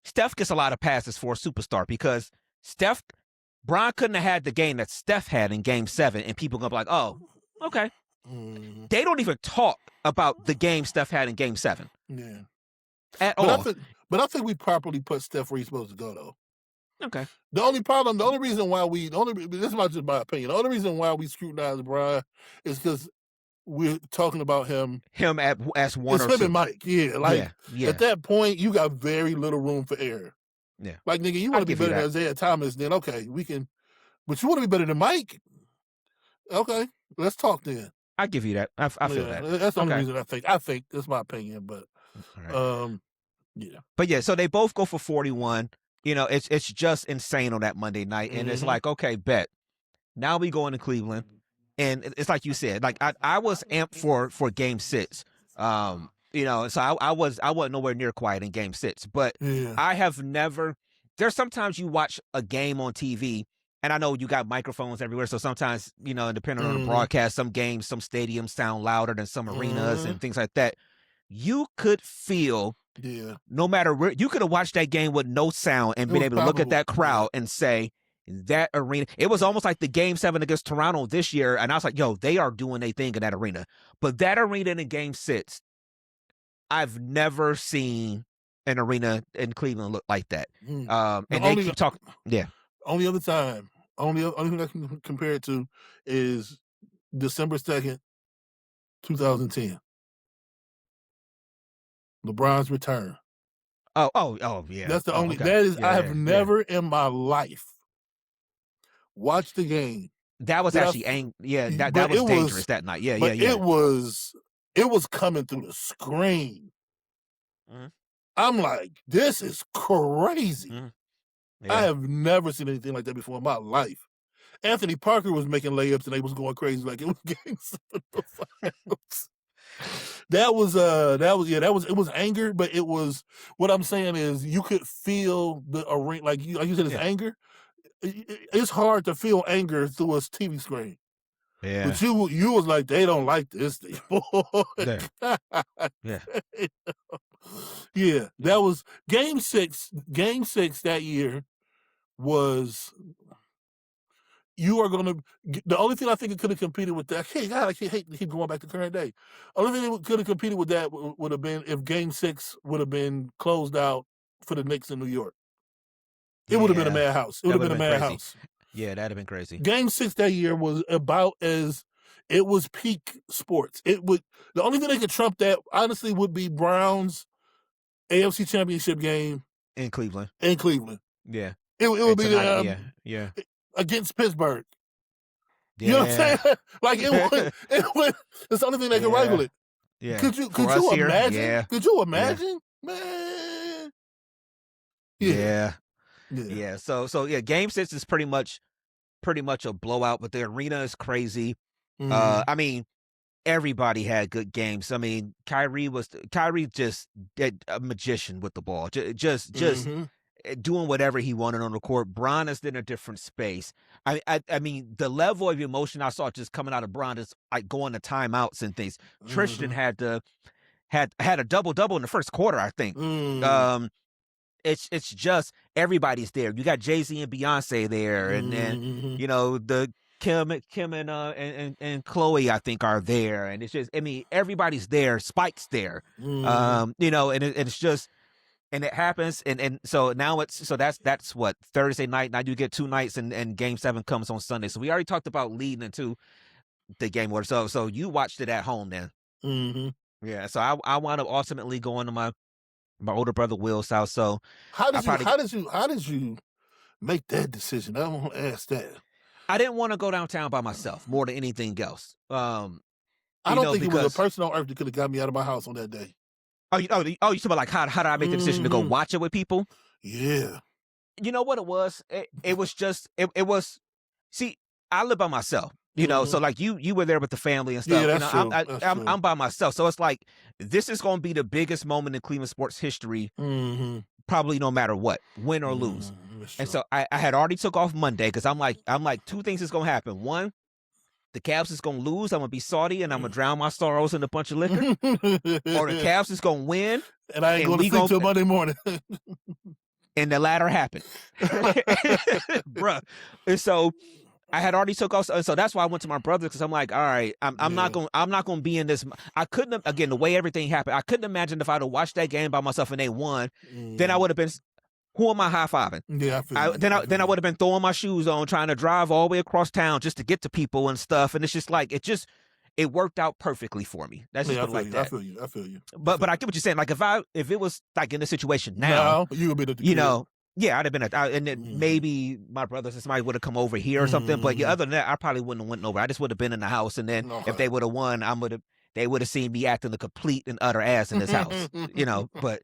Steph gets a lot of passes for a superstar because Bron couldn't have had the game that Steph had in Game 7, and people gonna be like, "Oh, okay." They don't even talk about the game Steph had in Game 7. Yeah, at all. But I think we properly put Steph where he's supposed to go, though. Okay. The only reason why this is not just my opinion. The only reason why we scrutinize Brian is because we're talking about him as one or him two. and Mike. Yeah, like at that point, you got very little room for error. Yeah, like nigga, you want to be better than Isaiah Thomas? Then okay, we can. But you want to be better than Mike? Okay, let's talk then. I give you that. I feel that. That's the only reason I think that's my opinion, but yeah. But yeah, so they both go for 41. It's just insane on that Monday night, and it's like, okay, bet. Now we go into Cleveland, and it's like you said, like I was amped for Game 6. So I wasn't nowhere near quiet in Game 6, but I have never. There's sometimes you watch a game on TV. And I know you got microphones everywhere, so sometimes, depending on the broadcast, some games, some stadiums sound louder than some arenas and things like that. You could feel, no matter where, you could have watched that game with no sound and been able to look at that crowd and say, that arena. It was almost like the Game 7 against Toronto this year, and I was like, yo, they are doing a thing in that arena. But that arena in Game 6, I've never seen an arena in Cleveland look like that. And they keep talking. Yeah. Only other time. Only thing I can compare it to is December 2nd, 2010. LeBron's return. Oh, yeah. That's the only. Okay. That is. I have never in my life watched the game. That was actually that was dangerous that night. Yeah. It was coming through the screen. I'm like, this is crazy. Yeah. I have never seen anything like that before in my life. Anthony Parker was making layups and they was going crazy like it was Game 7 of the finals. It was anger, but it was, what I'm saying is you could feel the arena, like you said, it's anger. It's hard to feel anger through a TV screen. Yeah. But you was like, they don't like this thing, boy. Yeah. That was Game 6. Game 6 that year was. You are going to. The only thing I think it could have competed with that. Hey, God, I hate to keep going back to current day. The only thing that could have competed with that would have been if Game 6 would have been closed out for the Knicks in New York. It would have been a madhouse. It would have been a madhouse. Yeah, that'd have been crazy. Game 6 that year was about as it was peak sports. The only thing that could trump that honestly would be Browns AFC Championship game in Cleveland. Yeah, it would be against Pittsburgh. Yeah. You know what I'm saying? Like it would. It's the only thing that could rival it. Yeah. Could you imagine? Yeah. Could you imagine, man? Yeah. So Game 6 is pretty much a blowout, but the arena is crazy. I mean, everybody had good games. I mean, Kyrie just a magician with the ball. Just doing whatever he wanted on the court. Bron is in a different space. I mean, the level of emotion I saw just coming out of Bron is like going to timeouts and things. Tristan had a double in the first quarter, I think. It's just everybody's there. You got Jay-Z and Beyonce there, and then the Kim and Chloe, I think, are there, and it's just, I mean, everybody's there. Spike's there, and it's just. And it happens, and so now that's what, Thursday night. Now you get 2 nights, and Game 7 comes on Sunday. So we already talked about leading into the game order. So you watched it at home then. Yeah. So I wound up ultimately going to my older brother Will's house. So how did you make that decision? I want to ask that. I didn't want to go downtown by myself more than anything else. I don't think it was a person on earth that could have got me out of my house on that day. You talking about like how did I make the decision to go watch it with people? Yeah. You know what it was? It was just it was. See, I live by myself. So like you were there with the family and stuff. Yeah, that's true. I'm by myself, so it's like this is going to be the biggest moment in Cleveland sports history probably no matter what, win or lose. And so I had already took off Monday because I'm like two things is gonna happen. One, the Cavs is gonna lose. I'm gonna be salty and I'm gonna drown my sorrows in a bunch of liquor. Or the Cavs is gonna win, and I ain't going to sleep till Monday morning. And the latter happened, bruh. And so I had already took off, so that's why I went to my brother because I'm like, all right, I'm not gonna be in this. I couldn't again the way everything happened. I couldn't imagine if I'd have watched that game by myself and they won, then I would have been. Who am I high fiving? Yeah, then I would have been throwing my shoes on, trying to drive all the way across town just to get to people and stuff. And it's just like it worked out perfectly for me. That's just like that. I feel you. But I get what you're saying. Like if it was like in this situation now, you would be the you know. Yeah, I'd have been, and then maybe my brothers and somebody would have come over here or something. But yeah, other than that, I probably wouldn't have went over. I just would have been in the house, and then if they would have won, they would have seen me acting a complete and utter ass in this house, you know. But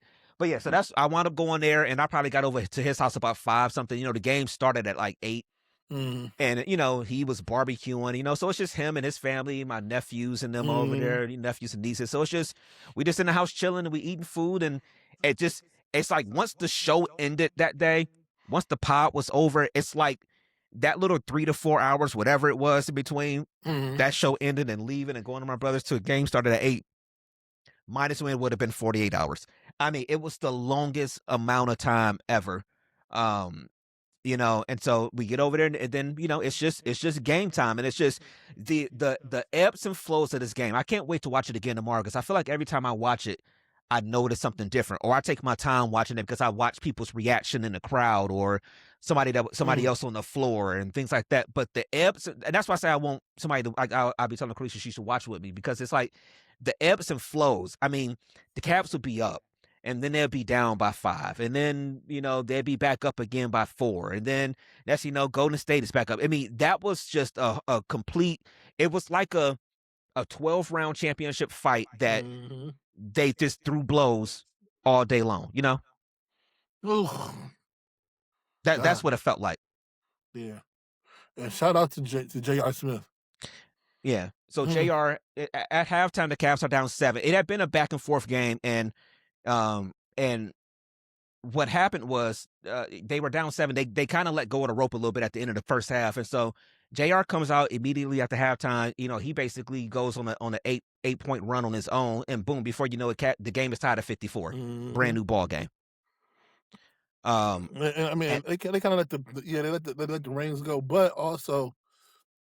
yeah, so I wound up going there, and I probably got over to his house about 5 something. You know, the game started at like 8. And you know he was barbecuing, you know, so it's just him and his family, my nephews and them over there, nephews and nieces. So it's just we just in the house chilling and we eating food, and it's like once the show ended that day, once the pod was over, it's like that little 3 to 4 hours, whatever it was in between that show ended and leaving and going to my brother's to a game started at 8. Minus win would have been 48 hours. I mean, it was the longest amount of time ever. You know, and so we get over there, and then you know it's just game time, and it's just the ebbs and flows of this game. I can't wait to watch it again tomorrow because I feel like every time I watch it, I notice something different, or I take my time watching it because I watch people's reaction in the crowd, or somebody else on the floor and things like that. But the ebbs, and that's why I say I want somebody to like I'll be telling Carissa she should watch with me because it's like the ebbs and flows. I mean, the Cavs will be up, and then they'll be down by 5, and then you know they'll be back up again by 4, and then that's Golden State is back up. I mean, that was just a complete. It was like a 12-round championship fight that they just threw blows all day long. You know, that's what it felt like. Yeah, and shout out to J.R. Smith. Yeah. So JR at halftime, the Cavs are down 7. It had been a back and forth game, and what happened was they were down 7. They kind of let go of the rope a little bit at the end of the first half, and so JR comes out immediately after halftime. You know, he basically goes on an 8-point run on his own, and boom, before you know it, the game is tied at 54. Brand new ball game. I mean, they kind of let they let the reins go, but also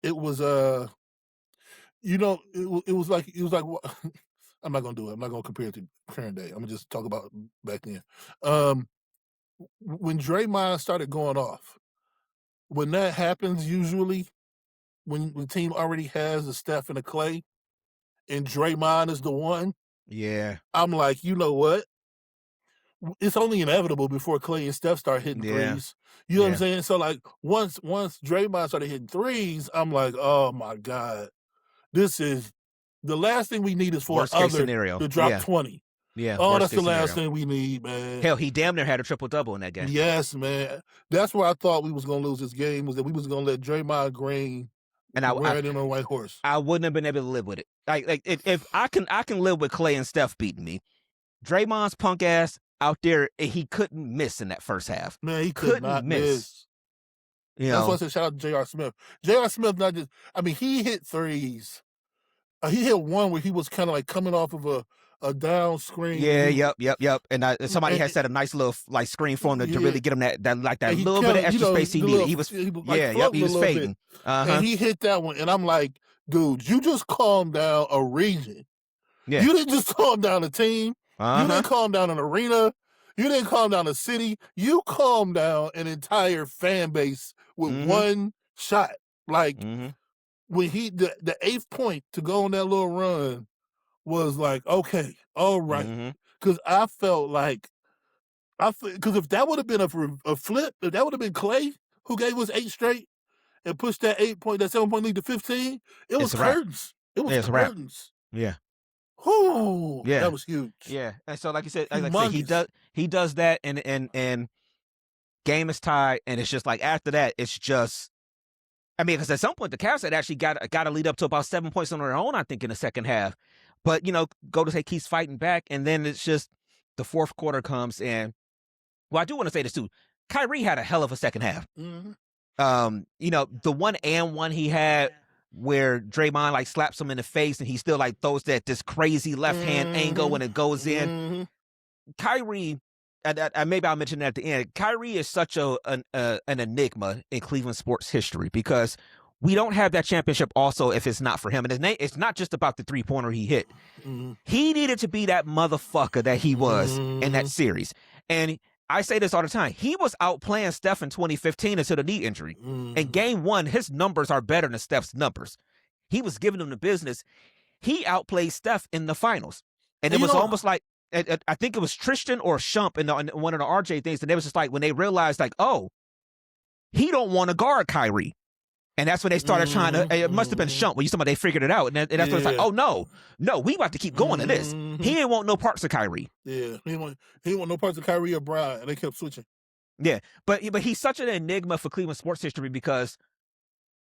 it was you know, it was like I'm not gonna do it. I'm not gonna compare it to current day. I'm gonna just talk about back then. When Draymond started going off, when that happens, usually when the team already has a Steph and a Clay, and Draymond is the one. Yeah, I'm like, you know what? It's only inevitable before Clay and Steph start hitting threes. You know what I'm saying? So like once Draymond started hitting threes, I'm like, oh my God. This is the last thing we need is for worst case scenario to drop 20. Yeah. Oh, that's the last thing we need, man. Hell, he damn near had a triple-double in that game. Yes, man. That's where I thought we was going to lose this game, was that we was going to let Draymond Green ride in on a white horse. I wouldn't have been able to live with it. Like if I can live with Clay and Steph beating me. Draymond's punk ass out there, he couldn't miss in that first half. Man, he couldn't miss. You know? That's why I said shout out to J.R. Smith. J.R. Smith, not just, I mean, he hit threes. He hit one where he was kind of like coming off of a down screen. Yeah, yep. And somebody had set a nice little like screen for him to really get him that little bit of extra space he needed. He was fading. And he hit that one, and I'm like, dude, you just calmed down a region. Yeah. You didn't just calm down a team. You didn't calm down an arena. You didn't calm down a city. You calmed down an entire fan base with one shot. Like when the 8th point to go on that little run was like, okay, all right. Because I felt like because if that would have been a flip, if that would have been Clay who gave us 8 straight and pushed that 7-point lead to 15, it was curtains. It was curtains. Yeah. Whoo, yeah, that was huge. Yeah, and so like you said, he does that, and game is tied, and it's just like after that, it's just. I mean, because at some point the Cavs had actually got to lead up to about 7 points on their own, I think, in the second half. But Golden State keeps fighting back, and then it's just the fourth quarter comes, and Well, I do want to say this too. Kyrie had a hell of a second half. Mhm. The 1-and-1 he had where Draymond like slaps him in the face and he still like throws this crazy left hand angle when it goes in. Mhm. Kyrie, and maybe I'll mention that at the end. Kyrie is such an enigma in Cleveland sports history because we don't have that championship also if it's not for him. And it's not just about the 3-pointer he hit. Mhm. He needed to be that motherfucker that he was in that Mhm. series. And I say this all the time. He was outplaying Steph in 2015 until the knee injury. In Mhm. game 1, his numbers are better than Steph's numbers. He was giving them the business. He outplayed Steph in the finals. And it And you was know almost like, I think it was Tristan or Shump in one of the RJ things. And it was just like when they realized, like, oh, he don't want to guard Kyrie. And that's when they started trying to, Mhm. it must have been Mhm. Shump when you somebody they figured it out. And that's when it's like, Yeah. oh, no, we about to keep going to this. Mhm. He didn't want no parts of Kyrie. Yeah. He didn't want no parts of Kyrie or Bryant, and they kept switching. Yeah. But he's such an enigma for Cleveland sports history because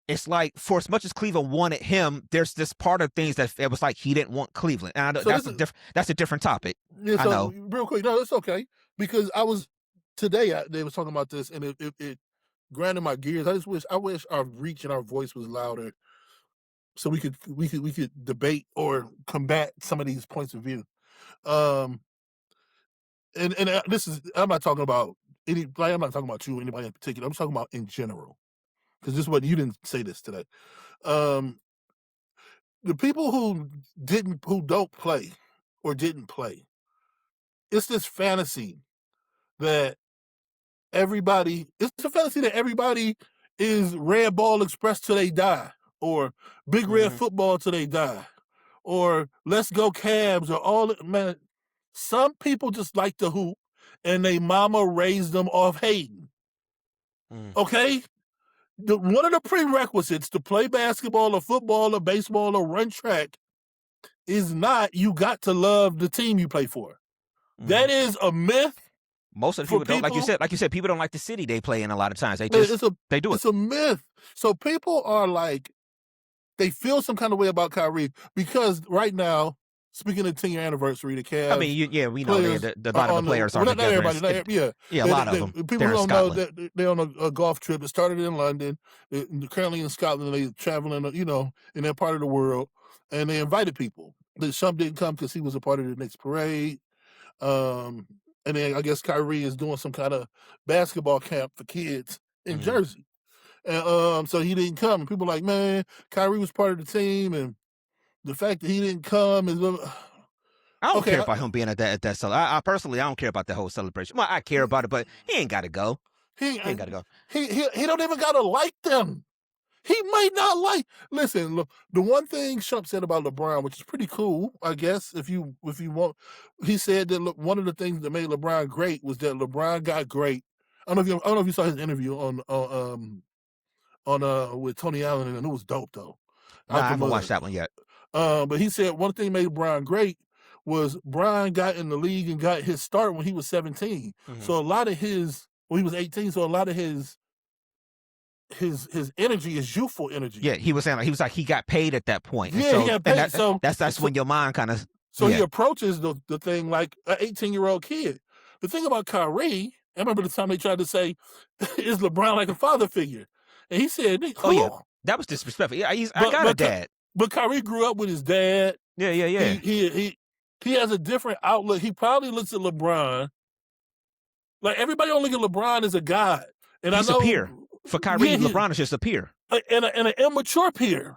it's like, for as much as Cleveland wanted him, there's this part of things that it was like he didn't want Cleveland. And I know So that's a different topic. yeah, I so know. real quick, no, it's okay. Because they was talking about this and it grinded my gears. I wish our reach and our voice was louder so we could debate or combat some of these points of view. Um and this is I'm not talking about I'm not talking about you or anybody in particular. I'm talking about in general. Because this is what you didn't say this today. Um the people who don't play or didn't play, it's this fantasy that it's a fantasy that everybody is red ball express till they die, or big red Mhm. football till they die, or let's go Cabs, or man. Some people just like to hoop, and they mama raised them off hating. Mm. Okay, one of the prerequisites to play basketball or football or baseball or run track is not you got to love the team you play for. That Mhm. is a myth Most of the for people don't, people. like you said, people don't like the city they play in a lot of times. It's They do it. a myth. So people are like, they feel some kind of way about Kyrie because right now, speaking of 10-year anniversary, the I Cavs mean, we know players a are lot of the on the players well, are not together. everybody, yeah. Yeah, a lot of them. People They're who in don't know Scotland. that they're on a golf trip. It started in London. They're currently in Scotland. They traveling, in that part of the world, and they invited people. Some didn't come because he was a part of the next parade. Um, and then I guess Kyrie is doing some kind of basketball camp for kids in Mhm. Jersey. And so he didn't come. And people are like, man, Kyrie was part of the team, and the fact that he didn't come is I don't okay. care about him being at that I personally, I don't care about the whole celebration. Well, I care about it, but he ain't got to go. He He ain't got to go. he don't even gotta like them. He might not like. Listen, look, the one thing Trump said about LeBron, which is pretty cool, I guess, if you want, he said that look, one of the things that made LeBron great was that LeBron got great. I don't know if you saw his interview on with Tony Allen, and it was dope though. Nah, Out I the haven't watched mud. that one yet. But he said one thing made Brian great was Brian got in the league and got his start when he was 17. Mhm. So a lot of he was 18. So a lot of his energy is youthful energy. Yeah, he was saying like he got paid at that point, and Yeah, he so got paid. that's when your mind kind of He yeah. approaches the thing like an 18-year-old kid. The thing about Kyrie, I remember the time they tried to say, is LeBron like a father figure? And he said, Oh yeah, who? that was disrespectful. Yeah, I But got a dad. but Kyrie grew up with his dad. Yeah. He has a different outlook. He probably looks at LeBron like everybody don't look at LeBron as a god. And I He's a peer. know, For Kyrie, yeah, LeBron is just a peer. and an immature peer.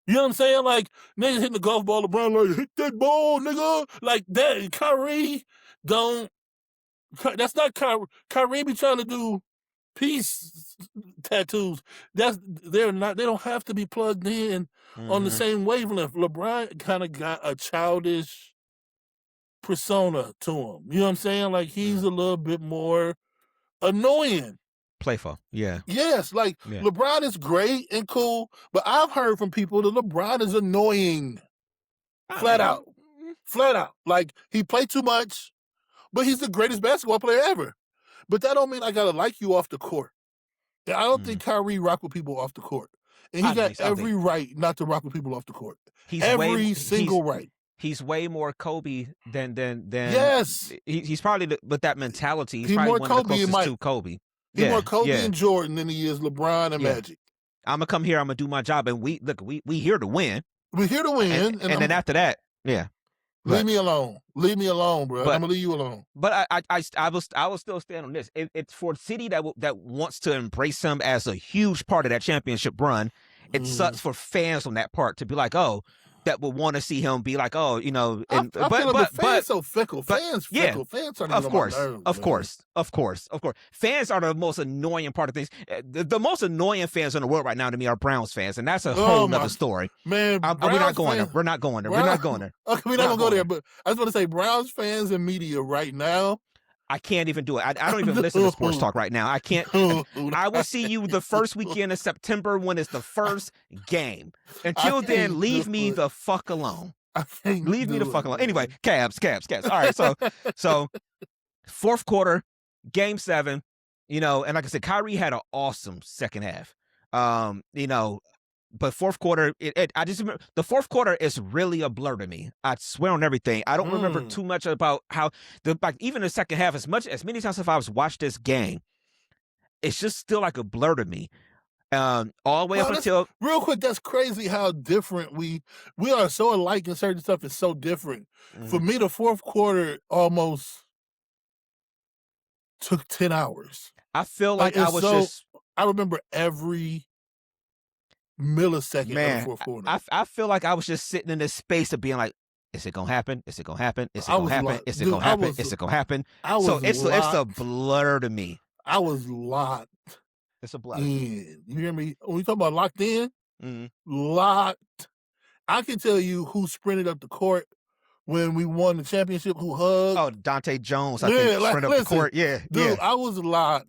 You know what I'm saying? Like niggas hitting the golf ball, LeBron like hit that ball, nigga. Like that. Kyrie don't. That's not Kyrie. Kyrie be trying to do peace tattoos. They're not. They don't have to be plugged in on the Mhm. same wavelength. LeBron kind of got a childish persona to him. You know what I'm saying? Like he's a little bit more annoying. Playful. Yeah. Yes, like Yeah. LeBron is great and cool, but I've heard from people that LeBron is annoying. Flat out. Flat out. Like he played too much, but he's the greatest basketball player ever. But that don't mean I gotta like you off the court. And I don't think Kyrie rock with people off the court. And he I don't got think so. every right not to rock with people off the court. He's Every single right. he's way more Kobe than Yes, he's probably with that mentality. He's he probably more one of the Kobe and closest Mike. to Kobe. He more Yeah, Kobe yeah, and Jordan than he is LeBron and yeah. Magic. I'm gonna come here. I'm gonna do my job, and we here to win. We're here to win, and And then I'm after that, yeah. leave But me alone. Leave me alone, bro. And I'm but gonna leave you alone. but I will still stand on this. It's for a city that wants to embrace him as a huge part of that championship run. It sucks for fans on that part to be like, oh, that would want to see him be like, oh, and I feel like, but fans so fickle. but Fans yeah, fickle. Fans starting to of get on my course, nerves, of man. course, of course, of course. Fans are the most annoying part of things. The most annoying fans in the world right now to me are Browns fans, and that's a whole nother story. Man, We're not Browns going fans, there. We're not going there. We're not going there. Okay, we're not gonna go there. But I just want to say, Browns fans and media right now. I can't even do it. I don't even listen to sports talk right now. I can't. I will see you the first weekend of September when it's the first game. Until then, leave me the fuck alone. Leave me the fuck alone. Anyway, Cavs. All right, so fourth quarter, game 7, and like I said, Kyrie had an awesome second half. But fourth quarter, I just remember the fourth quarter is really a blur to me. I swear on everything. I don't remember too much about how even the second half, as many times as I've watched this game, it's just still like a blur to me. All the way up until real quick, that's crazy how different we are. So alike, and certain stuff is so different. For me, the fourth quarter almost took 10 hours. I feel like I was I remember every millisecond of the fourth quarter. I feel like I was just sitting in this space of being like, is it gonna happen? Is it gonna happen? Is it gonna happen? Is it gonna happen? Is it gonna happen? So it's a blur to me. I was locked. It's a blur. You hear me? When we talk about locked in, locked. I can tell you who sprinted up the court when we won the championship, who hugged. Oh, Dante Jones, I think, sprinted up the court. Yeah, dude, I was locked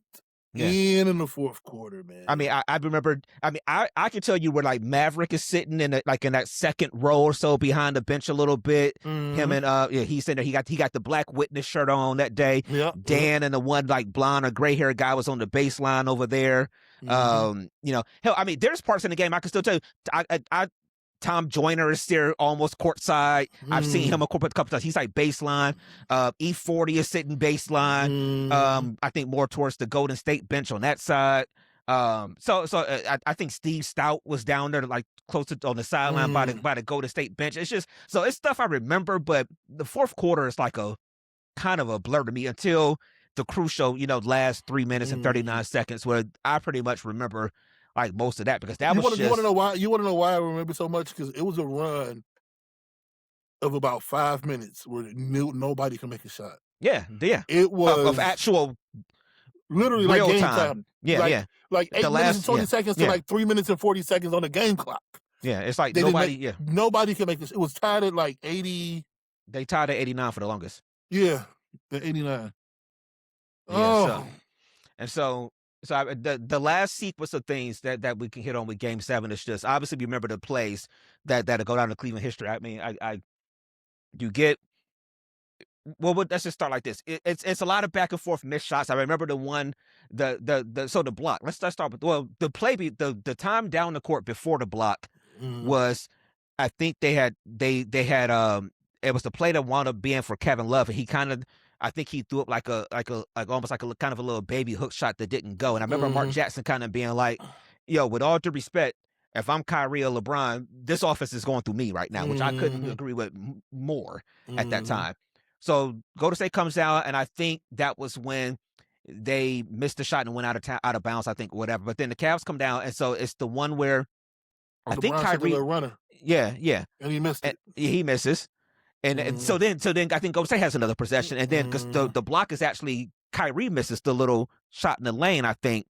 in the fourth quarter, man. I mean, I remember. I mean, I can tell you where like Maverick is sitting in in that second row or so behind the bench a little bit. Him and he's sitting there. He got the black witness shirt on that day. Dan and the one like blonde or gray haired guy was on the baseline over there. Hell, I mean, there's parts in the game I can still tell you. Tom Joyner is there almost courtside. I've seen him a couple times. He's like baseline. E40 is sitting baseline. I think more towards the Golden State bench on that side. I think Steve Stout was down there like close to on the sideline by the Golden State bench. It's just it's stuff I remember, but the fourth quarter is like a kind of a blur to me until the crucial, last 3 minutes and 39 seconds where I pretty much remember like most of that because that was just. You want to know why? You want to know why I remember so much? Because it was a run of about 5 minutes where nobody can make a shot. Yeah. It was of actual, literally real like game time. Yeah. Like 8 minutes and 20 seconds to like 3 minutes and 40 seconds on the game clock. Yeah, it's like nobody can make this. It was tied at like 80. They tied at 89 for the longest. Yeah, the 89. Yeah, so the last sequence of things that we can hit on with Game 7 is just obviously we remember the plays that go down to Cleveland history. I mean, you get. Well, let's just start like this. It's a lot of back and forth missed shots. I remember the one the block. Let's start with the play. The time down the court before the block was, I think they had it was the play that wound up being for Kevin Love, and he kind of. I think he threw up like almost like a kind of a little baby hook shot that didn't go. And I remember Mark Jackson kind of being like, yo, with all due respect, if I'm Kyrie or LeBron, this offense is going through me right now, which I couldn't agree with more at that time. So Golden State comes out, and I think that was when they missed the shot and went out of bounds, I think, whatever. But then the Cavs come down, and so it's the one where I think Kyrie. Runner. Yeah. And he missed it. He misses. And so then I think Golden State has another possession, and then because the block is actually Kyrie misses the little shot in the lane, I think,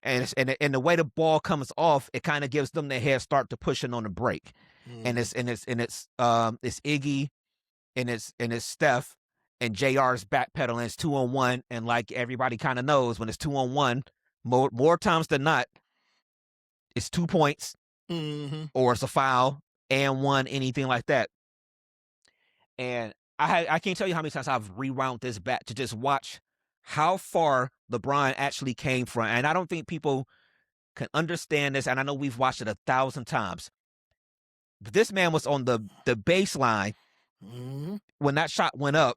and the way the ball comes off, it kind of gives them the head start to pushing on the break, and it's Iggy, and it's Steph, and JR's backpedaling. It's 2-on-1, and like everybody kind of knows, when it's 2-on-1, more times than not, it's 2 points, or it's a foul and one, anything like that. And I can't tell you how many times I've rewound this back to just watch how far LeBron actually came from. And I don't think people can understand this. And I know we've watched it 1,000 times. But this man was on the baseline When that shot went up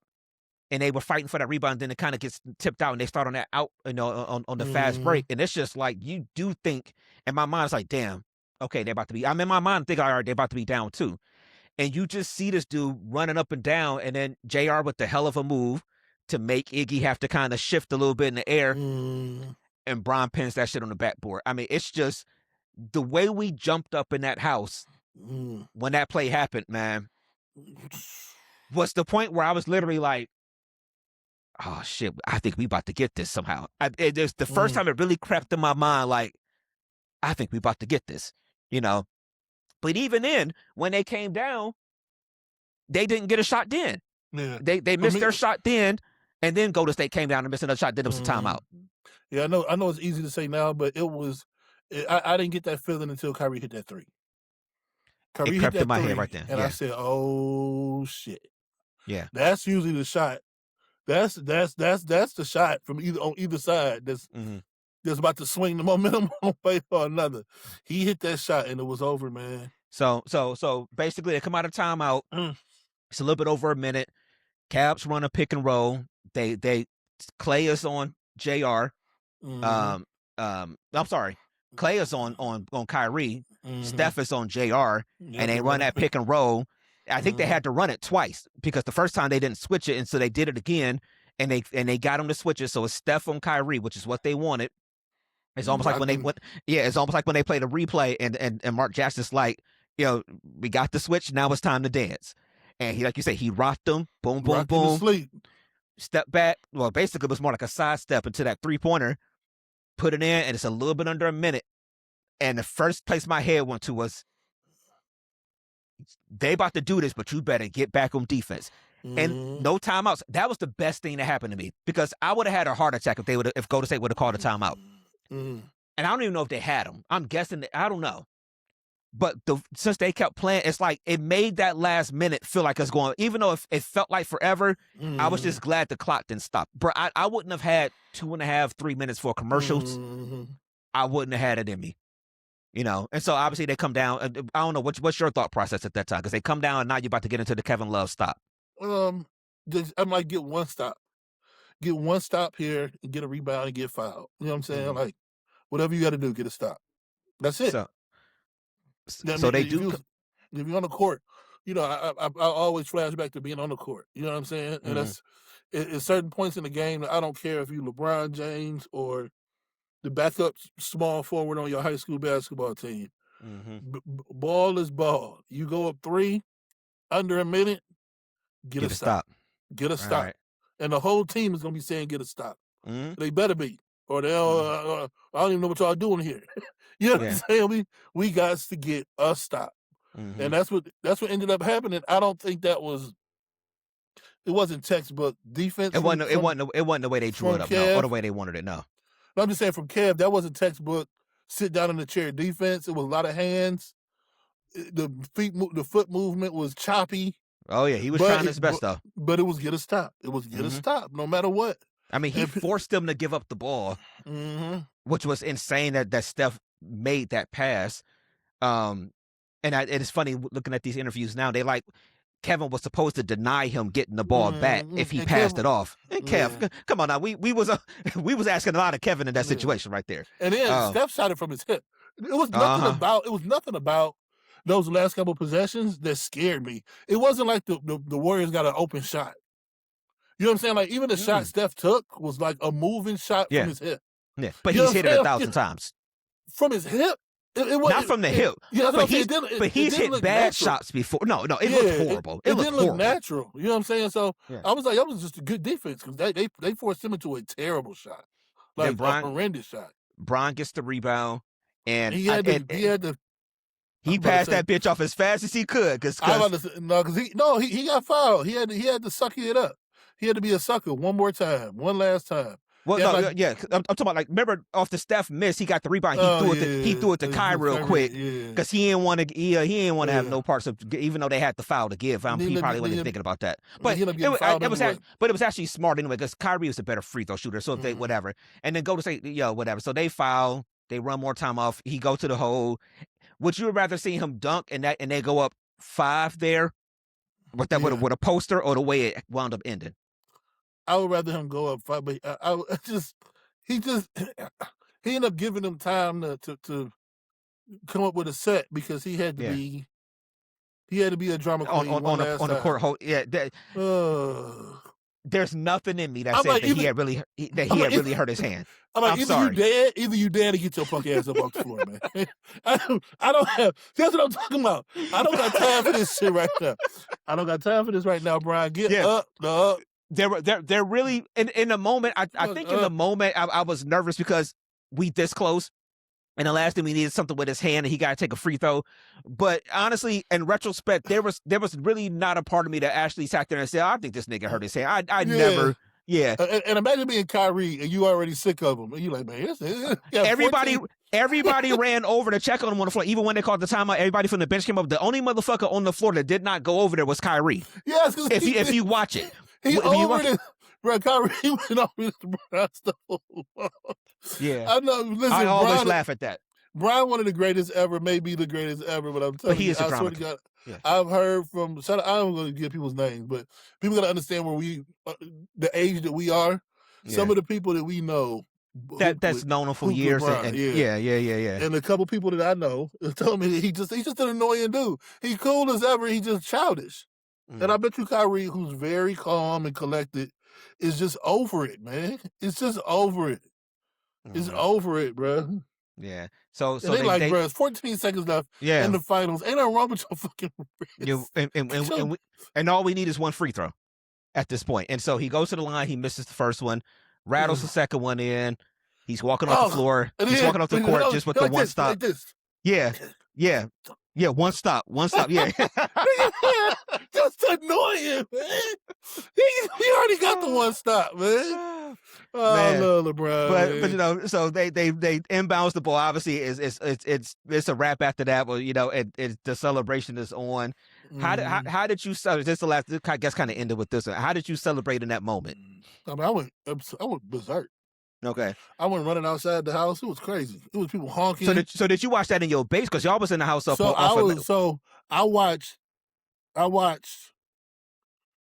and they were fighting for that rebound, then it kind of gets tipped out and they start on that out, on the fast break. And it's just like, you do think, and my mind's like, damn, okay, they're about to be, I'm in my mind thinking, all right, they're about to be down too. And you just see this dude running up and down, and then JR with the hell of a move to make Iggy have to kind of shift a little bit in the air, and Bron pins that shit on the backboard. I mean, it's just the way we jumped up in that house when that play happened, man, was the point where I was literally like, oh shit, I think we about to get this somehow. It's the first time it really crept in my mind, like, I think we about to get this, But even then, when they came down, they didn't get a shot then. Yeah. They missed their shot then, and then Golden State came down and missed another shot. Then it was a timeout. Yeah, I know it's easy to say now, but it was. I didn't get that feeling until Kyrie hit that three. Kyrie hit that in my head right then, and I said, "Oh shit!" Yeah, that's usually the shot. That's the shot from either side. That's about to swing the momentum one way or another. He hit that shot and it was over, man. So basically, they come out of timeout. It's a little bit over a minute. Cavs run a pick and roll. Clay is on JR. I'm sorry. Clay is on Kyrie. Steph is on JR. And they run that pick and roll. I think they had to run it twice because the first time they didn't switch it, and so they did it again, and they got them to switch it. So it's Steph on Kyrie, which is what they wanted. It's almost like when they went, it's almost like when they played a replay and Mark Jackson's like, we got the switch, now it's time to dance. And he, like you said, he rocked them, boom, boom, boom. Sleep. Step back. Well, basically it was more like a sidestep into that 3-pointer, put it in, and it's a little bit under a minute. And the first place my head went to was, they about to do this, but you better get back on defense. And no timeouts. That was the best thing that happened to me, because I would have had a heart attack if Golden State would have called a timeout. And I don't even know if they had them. I'm guessing I don't know. But since they kept playing, it's like it made that last minute feel like it's going, even though it felt like forever, I was just glad the clock didn't stop. Bro, I wouldn't have had 2.5, 3 minutes for commercials. I wouldn't have had it in me. And so obviously they come down. I don't know, what's your thought process at that time? Because they come down and now you're about to get into the Kevin Love stop. I might get one stop. Get one stop here and get a rebound and get fouled. You know what I'm saying? Like, whatever you got to do, get a stop. That's it. So they do. If you're on the court, I always flash back to being on the court. You know what I'm saying? And that's at certain points in the game. I don't care if you LeBron James or the backup small forward on your high school basketball team. Ball is ball. You go up 3 under a minute, get a stop. Get a stop. Right. And the whole team is going to be saying, get a stop. They better be. Or they'll, I don't even know what y'all doing here. You know what I'm saying? We got to get a stop. And that's what ended up happening. I don't think it wasn't textbook defense. It wasn't the way they drew it up, no, or the way they wanted it, no. I'm just saying, from Kev, that wasn't textbook sit down in the chair defense. It was a lot of hands. The foot movement was choppy. Oh yeah, he was trying his best though. But it was get a stop. It was get a stop, no matter what. I mean, he forced them to give up the ball, which was insane that Steph made that pass. And it's funny looking at these interviews now. They like, Kevin was supposed to deny him getting the ball back if he passed it off. And Kev, come on now, we was asking a lot of Kevin in that situation right there. And then Steph shot it from his hip. It was nothing about those last couple of possessions that scared me. It wasn't like the Warriors got an open shot. You know what I'm saying? Like, even the shot Steph took was like a moving shot from his hip. Yeah, but he's hit it 1,000 times. From his hip? It not from the hip. But he's hit bad shots before. No, it looked horrible. It didn't look natural. You know what I'm saying? So I was like, that was just a good defense, because they forced him into a terrible shot. Like a horrendous shot. Bron gets the rebound, and he had to he passed that bitch off as fast as he could. He got fouled. He had to suck it up. He had to be a sucker one last time. Well, I'm talking about, like, remember off the Steph miss, he got the rebound. He threw it to Kai real quick because he didn't want to. He didn't want to have no parts of, even though they had the foul to give. He probably wasn't thinking about that. But it was actually smart anyway, because Kyrie was a better free throw shooter. So if they whatever, and then go to say whatever. So they foul. They run more time off. He go to the hole. Would you rather see him dunk and they go up 5 there, With that, with a poster, or the way it wound up ending? I would rather him go up fight, but he ended up giving him time to come up with a set because he had to Yeah. be a drama queen one last On the time. court. Yeah. There's nothing in me that I'm says like, that he had really hurt his hand. I'm like, I'm sorry. either you dead or get your punk ass up off the floor, man. I don't have. That's what I'm talking about. I don't got time for this shit right now. I don't got time for this right now, Brian. Get up, dog. They're really in the moment. I think in the moment I was nervous because we this close. And the last thing we needed something with his hand, and he got to take a free throw. But honestly, in retrospect, there was really not a part of me that actually sat there and said, "I think this nigga hurt his hand." I never. Yeah. And imagine being Kyrie and you already sick of him, and you like, man, everybody ran over to check on him on the floor. Even when they called the timeout, everybody from the bench came up. The only motherfucker on the floor that did not go over there was Kyrie. Yes, if you watch it, bro, Kyrie went over this Brian stuff. Yeah, I know. Listen, I always laugh at that. Brian, one of the greatest ever, maybe the greatest ever, but I'm telling you, I swear to God, I've heard from. I'm going to give people's names, but people got to understand where the age that we are. Some of the people that we know that's known him for years. Yeah. And a couple people that I know told me that he's just an annoying dude. He's cool as ever. He's just childish. And I bet you Kyrie, who's very calm and collected, is just over it, man. It's just over it. It's over it, bro. Yeah. So they like, bro, it's 14 seconds left in the finals. Ain't nothing wrong with your fucking wrist. And all we need is one free throw at this point. And so he goes to the line. He misses the first one, rattles the second one in. He's walking off the floor. He's walking off the court just with the one stop. Like this. Yeah. One stop. Yeah. Just annoying, man. He already got the one stop, man. Oh, man. I love LeBron. But you know, so they inbounds the ball. Obviously, it's a wrap after that. Well, you know, the celebration is on. How did you celebrate? This the last. I guess kind of ended with this one. How did you celebrate in that moment? I mean, I went berserk. Okay. I went running outside the house. It was crazy. It was people honking. So did you watch that in your base? Because y'all was in the house up. I watched.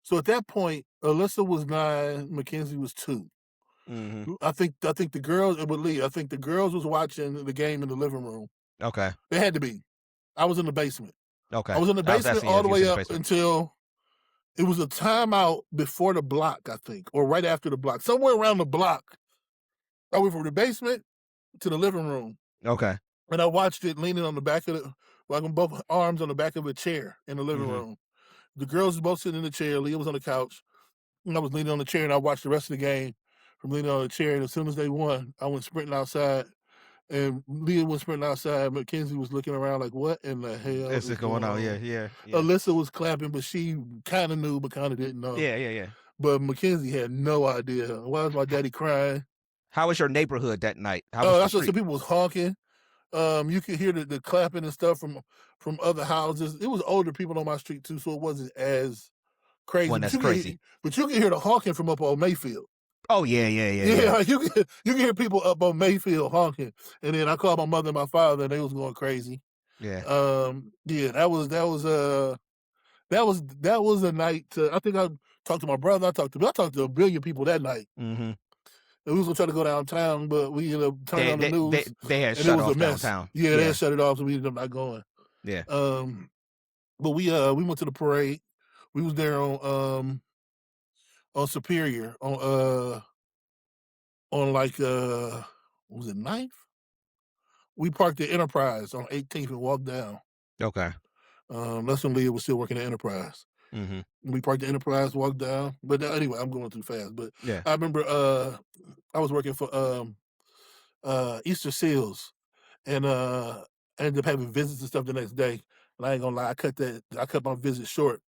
So at that point, Alyssa was 9, Mackenzie was 2. Mm-hmm. I think the girls with Lee. I think the girls was watching the game in the living room. Okay. They had to be. I was in the basement. Okay. I was in the basement all the way up until it was a timeout before the block, I think, or right after the block, somewhere around the block. I went from the basement to the living room. Okay. And I watched it leaning on the back of both arms on the back of a chair in the living room. The girls were both sitting in the chair. Leah was on the couch. And I was leaning on the chair, and I watched the rest of the game from leaning on the chair. And as soon as they won, I went sprinting outside. And Leah was sprinting outside. Mackenzie was looking around like, what in the hell is going on? Yeah. Alyssa was clapping, but she kind of knew, but kind of didn't know. Yeah. But Mackenzie had no idea. Why was my daddy crying? How was your neighborhood that night? That's what some people was honking. You could hear the clapping and stuff from other houses. It was older people on my street too, so it wasn't as crazy. But you can hear the honking from up on Mayfield. Oh yeah. You can hear people up on Mayfield honking, and then I called my mother and my father, and they was going crazy. Yeah. That was a night. I think I talked to my brother. I talked to a billion people that night. Mm-hmm. And we was gonna try to go downtown, but we ended up turning on the news. They had shut off downtown. Yeah, they had shut it off, so we ended up not going. Yeah. But we went to the parade. We was there on Superior on like what was it, 9th? We parked at Enterprise on 18th and walked down. Okay. That's when Leah was still working at Enterprise. Mm-hmm. We parked at Enterprise, walked down. But anyway, I'm going too fast. But yeah. I remember I was working for Easter Seals, and I ended up having visits and stuff the next day. And I ain't gonna lie, I cut my visit short.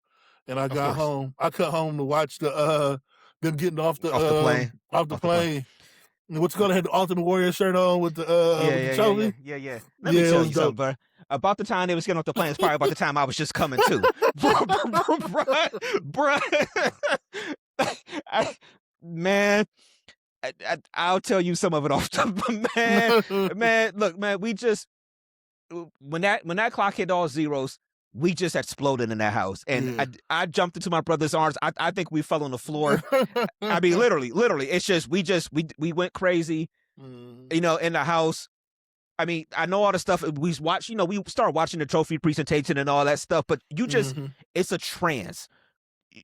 And I got home. I cut home to watch them getting off the plane. What's gonna have the Ultimate Warrior shirt on with the trophy? Yeah. Let me tell you something, bro. About the time they was getting off the plane, it's probably about the time I was just coming too. Bro. Man, I'll tell you some of it off the man. Look, man, we just when that clock hit all zeros, we just exploded in that house, and Yeah. I jumped into my brother's arms. I think we fell on the floor. I mean, literally, it's just we went crazy, Mhm. you know, in the house. I mean, I know all the stuff we watch. You know, we start watching the trophy presentation and all that stuff, but you just Mhm. it's a trance.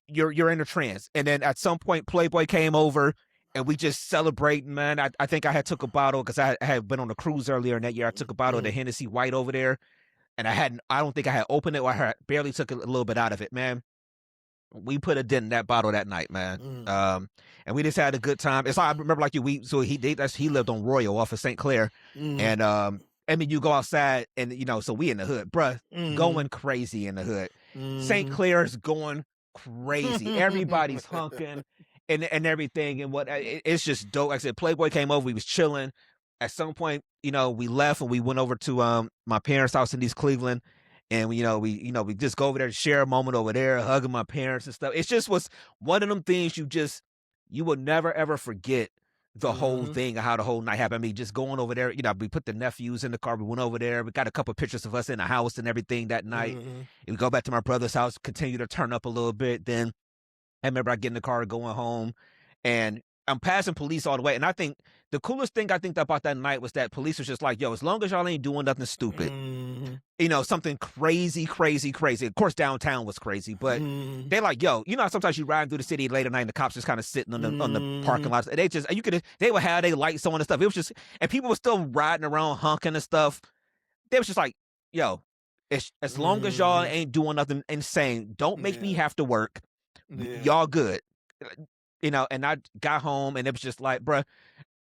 You're in a trance, and then at some point, Playboy came over, and we just celebrating, man. I think I had took a bottle because I had been on a cruise earlier in that year. I took a bottle of the Mhm. Hennessy White over there, and I don't think I had opened it, or I had barely took a little bit out of it, man. We put a dent in that bottle that night, man. Mhm. And we just had a good time. It's like, I remember like you. He lived on Royal off of St. Clair, Mhm. and I mean, you go outside, and you know, so we in the hood, bruh, Mhm. going crazy in the hood. St. Mhm. Clair's going crazy. Everybody's hunking and everything, and it's just dope. Like I said, Playboy came over. We was chilling. At some point, you know, we left and we went over to my parents' house in East Cleveland, and we just go over there to share a moment over there, hugging my parents and stuff. It just was one of them things you will never ever forget the whole Mhm. thing of how the whole night happened. I mean, just going over there, you know, we put the nephews in the car, we went over there, we got a couple of pictures of us in the house and everything that night. Mhm. And we go back to my brother's house, continue to turn up a little bit. Then I remember I get in the car going home, and I'm passing police all the way. And I think the coolest thing I think about that night was that police was just like, yo, as long as y'all ain't doing nothing stupid, Mhm. you know, something crazy, crazy, crazy. Of course, downtown was crazy, but Mhm. they're like, yo, you know, sometimes you ride through the city late at night and the cops just kind of sitting on the parking Mhm. lots. And they would have their lights on and stuff. It was just, and people were still riding around honking and stuff. They was just like, yo, as long as y'all Mhm. ain't doing nothing insane, don't make me Yeah. have to work. Yeah. Y'all good. You know, and I got home and it was just like, bruh,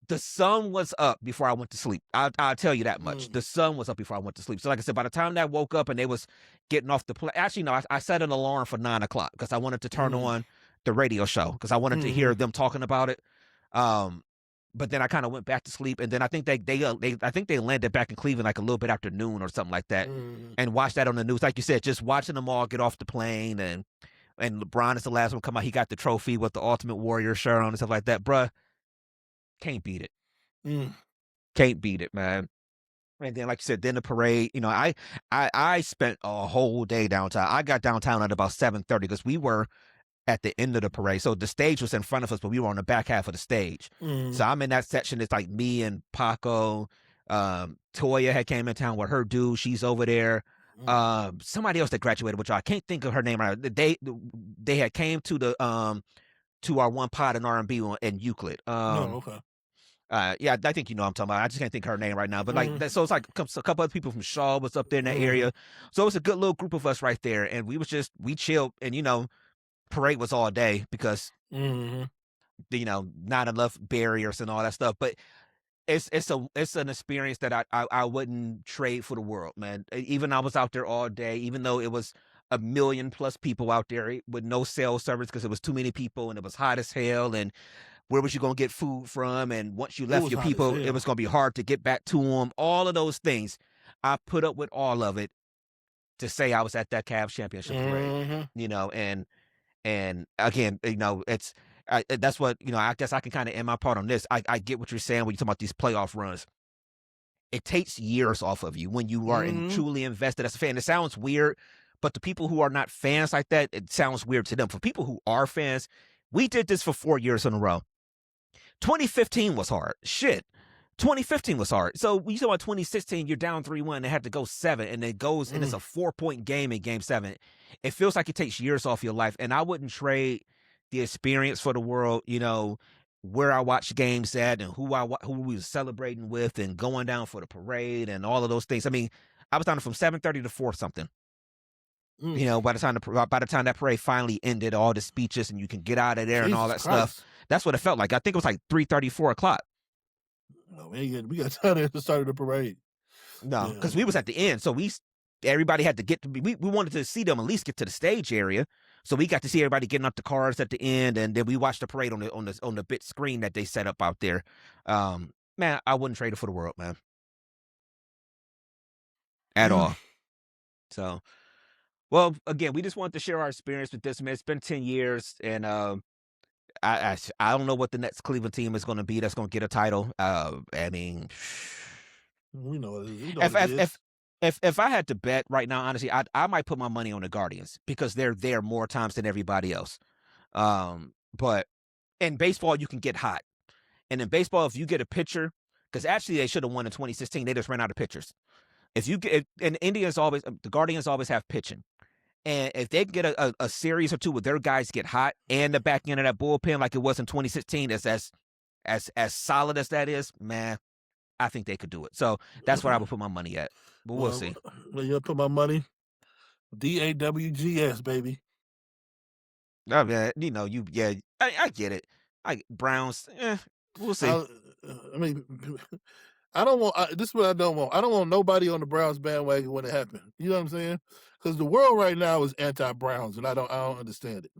the sun was up before I went to sleep. I'll tell you that much. Mhm. The sun was up before I went to sleep. So, like I said, by the time that I woke up and they was getting off the plane, actually, no, I set an alarm for 9 o'clock because I wanted to turn Mhm. on the radio show because I wanted to hear Mhm. them talking about it. Um, but then I kind of went back to sleep, and then I think they I think they landed back in Cleveland like a little bit after noon or something like that, Mhm. and watched that on the news. Like you said, just watching them all get off the plane, and LeBron is the last one to come out. He got the trophy with the Ultimate Warrior shirt on and stuff like that, bruh. Can't beat it. Mhm. Can't beat it, man. And then, like you said, then the parade. You know, I spent a whole day downtown. I got downtown at about 7:30 because we were at the end of the parade. So the stage was in front of us, but we were on the back half of the stage. So Mhm. I'm in that section. It's like me and Paco. Toya had came in town with her dude. She's over there. Mhm. Somebody else that graduated, which I can't think of her name right now. They had came to our one pod in R&B in Euclid. No, okay. Yeah, I think you know what I'm talking about. I just can't think of her name right now. But like Mhm. that, so it's like a couple other people from Shaw was up there in that area. Mhm. So it was a good little group of us right there, and we chilled, and you know, parade was all day because Mhm. you know not enough barriers and all that stuff. But it's an experience that I wouldn't trade for the world, man. Even I was out there all day, even though it was a million plus people out there with no cell service because it was too many people and it was hot as hell and where was you going to get food from? And once you It left was your hot as people, it hell. was going to be hard to get back to them. All of those things. I put up with all of it to say I was at that Cavs championship parade, Mhm. you know, and again, you know, that's what, you know, I guess I can kind of end my part on this. I get what you're saying when you talk about these playoff runs. It takes years off of you when you are Mhm. truly invested as a fan. It sounds weird, but the people who are not fans like that, it sounds weird to them. For people who are fans, we did this for 4 years in a row. 2015 was hard. Shit. 2015 was hard. So when you talk about 2016, you're down 3-1 and had to go 7, and it goes and it's Mhm. a 4-point game in game 7. It feels like it takes years off your life. And I wouldn't trade the experience for the world, you know, where I watched games at and who we was celebrating with and going down for the parade and all of those things. I mean, I was down from 7:30 to 4 something. You Mm. know, by the time that parade finally ended, all the speeches and you can get out of there and all Jesus that stuff. Christ. That's what it felt like. I think it was like 3:30, 4 o'clock. No, we got down there at the start of the parade. No, Yeah. because we was at the end, so everybody had to get to we wanted to see them at least get to the stage area, so we got to see everybody getting up the cars at the end, and then we watched the parade on the big screen that they set up out there. Man, I wouldn't trade it for the world, man, at Mm. all. So, well, again, we just wanted to share our experience with this, man. It's been 10 years, and I don't know what the next Cleveland team is going to be that's going to get a title. I mean, We know what it is. We know what if it if if is. If I had to bet right now, honestly, I might put my money on the Guardians because they're there more times than everybody else. But in baseball, you can get hot, and in baseball, if you get a pitcher, because actually they should have won in 2016, they just ran out of pitchers. If you get, and Indians always, the Guardians always have pitching, and if they get a series or two where their guys get hot and the back end of that bullpen like it was in 2016, as solid as that is, man, I think they could do it. So that's what I would put my money at. But we'll Well, see. you put my money DAWGS, baby. Oh, man, yeah, I get it. Browns, we'll see. I, I mean, I don't want. This is what I don't want. I don't want nobody on the Browns bandwagon when it happened. You know what I'm saying? Because the world right now is anti-Browns, and I don't understand it.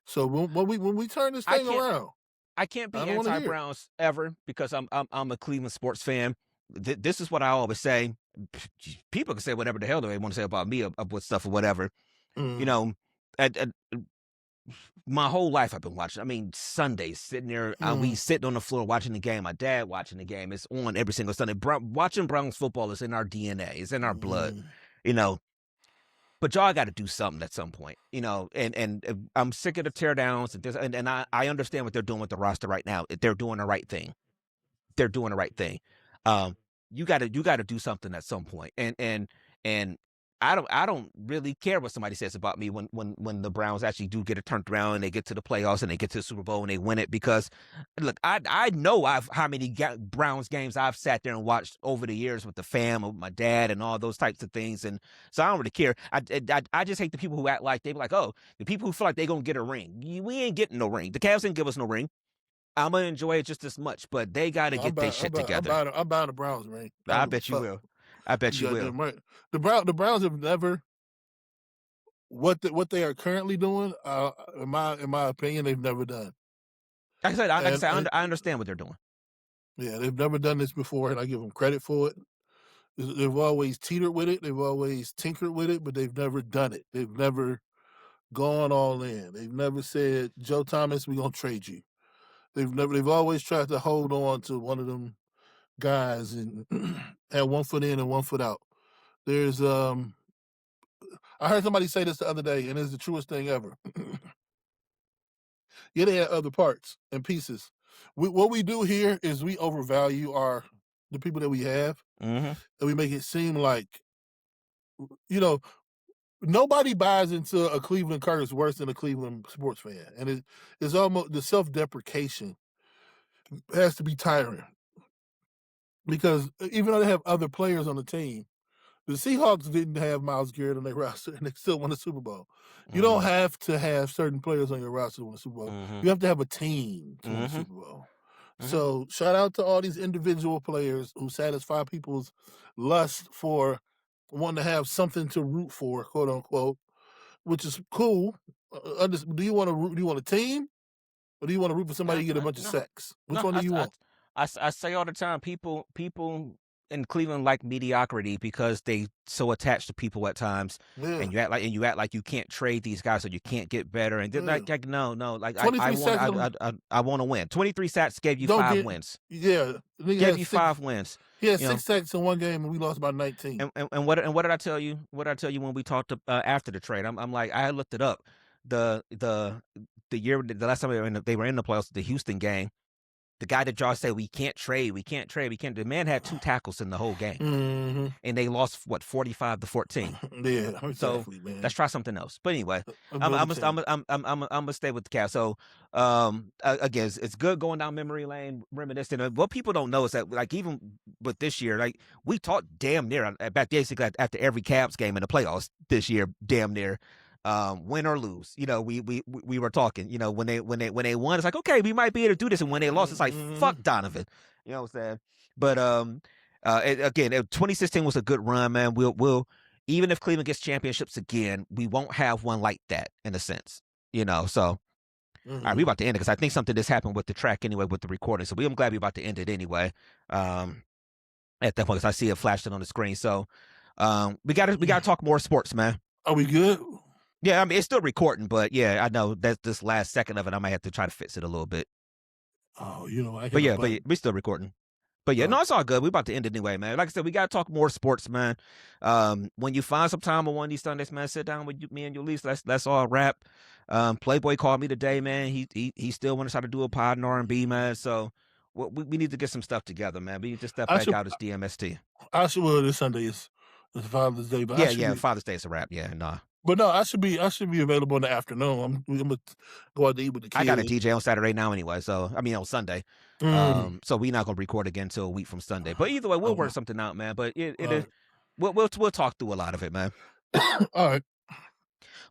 So when we turn this I thing can't around, I can't I be don't want to hear it. anti-Browns ever because I'm a Cleveland sports fan. This is what I always say. People can say whatever the hell they want to say about me of with stuff or whatever. You Mm, know, at my whole life I've been watching. I mean, Sundays sitting there, we mm, sitting on the floor watching the game. My dad watching the game. It's on every single Sunday. Watching Browns football is in our DNA. It's in our blood. mm. You know, but y'all got to do something at some point. And I'm sick of the teardowns and this, and I understand what they're doing with the roster right now. They're doing the right thing. They're doing the right thing. Um, you gotta do something at some point. And I don't really care what somebody says about me when the Browns actually do get it turned around and they get to the playoffs and they get to the Super Bowl and they win it because look, I know how many Browns games I've sat there and watched over the years with the fam, with my dad, and all those types of things, and so I don't really care. I just hate the people who act like they be like, oh, the people who feel like they're gonna get a ring. We ain't getting no ring. The Cavs didn't give us no ring. I'm gonna enjoy it just as much, but they got to I'm get their buying. I'm shit buying. I'm together. buying. I'm buying the Browns, man. I I don't give a bet you fuck. will. I bet You you got will. them right. The Browns have never what they are currently doing. In my opinion, they've never done. Like I And said, I understand what they're doing. yeah, they've never done this before, and I give them credit for it. They've always teetered with it. They've always tinkered with it, but they've never done it. They've never gone all in. They've never said, "Joe Thomas, we're gonna trade you." They've always tried to hold on to one of them guys and had one foot in and one foot out. There's I heard somebody say this the other day, and it's the truest thing ever. Yeah, they had other parts and pieces. What we do here is we overvalue the people that we have, Mm-hmm. and we make it seem like you know nobody buys into a Cleveland Curtis worse than a Cleveland sports fan, and it's almost the self deprecation has to be tiring because even though they have other players on the team, the Seahawks didn't have Myles Garrett on their roster, and they still won the Super Bowl. You don't Mm-hmm. have to have certain players on your roster to win the Super Bowl. Mm-hmm. You have to have a team to win the Mm-hmm. Super Bowl. Mm-hmm. So shout out to all these individual players who satisfy people's lust for wanting to have something to root for, quote unquote, which is cool. Do you want to root? Do you want a team, or do you want to root for somebody to get a bunch of No, sacks? Which no. one do you want? I say all the time, people in Cleveland like mediocrity because they so attached to people at times, Yeah, and you act like you can't trade these guys or you can't get better, and they're yeah. like no, like I 23 want sacks. I want to win. 23 sacks gave you Don't 5 get. wins. Yeah, nigga Gave had you six. 5 wins. He had You know, 6 sacks in one game, and we lost by 19. and what did I tell you? What did I tell you when we talked after the trade? I'm like I looked it up. The last time they were in the playoffs, the Houston game. The guy that y'all say we can't trade, we can't trade, we can't. The man had 2 tackles in the whole game, Mm-hmm. and they lost 45-14. Yeah, So exactly, man. let's try something else. But anyway, I'm Build a I'm team. I'm gonna stay with the Cavs. So again, it's good going down memory lane, reminiscing. What people don't know is that like even with this year, like we talked damn near back basically after every Cavs game in the playoffs this year, damn near. Win or lose, we were talking. When they won, it's like okay, we might be able to do this, and when they lost, it's like Mm-hmm. fuck Donovan. You know what I'm saying? But again, 2016 was a good run, man. We'll even if Cleveland gets championships again, we won't have one like that in a sense. So all right, we Mm-hmm. about to end it because I think something just happened with the track anyway with the recording. So I'm glad we about to end it anyway. At that point, because I see it flashing on the screen. So we gotta talk more sports, man. Are we good? Yeah, I mean it's still recording, but yeah, I know that's this last second of it. I might have to try to fix it a little bit. Oh, I But hit a yeah, but button. we're still recording. But yeah, Uh, no, it's all good. We about to end it anyway, man. Like I said, we gotta talk more sports, man. When you find some time on one of these Sundays, man, sit down with me and Ulysses. Let's all rap. Playboy called me today, man. He still wants to try to do a pod and R&B, man. So we need to get some stuff together, man. We need to step I back should out as DMST. well, this Sunday is Father's Day, but I Yeah, should yeah. be. Father's Day is a wrap. Yeah, nah. But no, I should be available in the afternoon. I'm gonna go out to eat with the I got a kids. DJ on Saturday now anyway, so I mean on Sunday. Mm, So we not gonna record again until a week from Sunday. But either way, we'll okay. work something out, man. But it All is right. we'll talk through a lot of it, man. All right.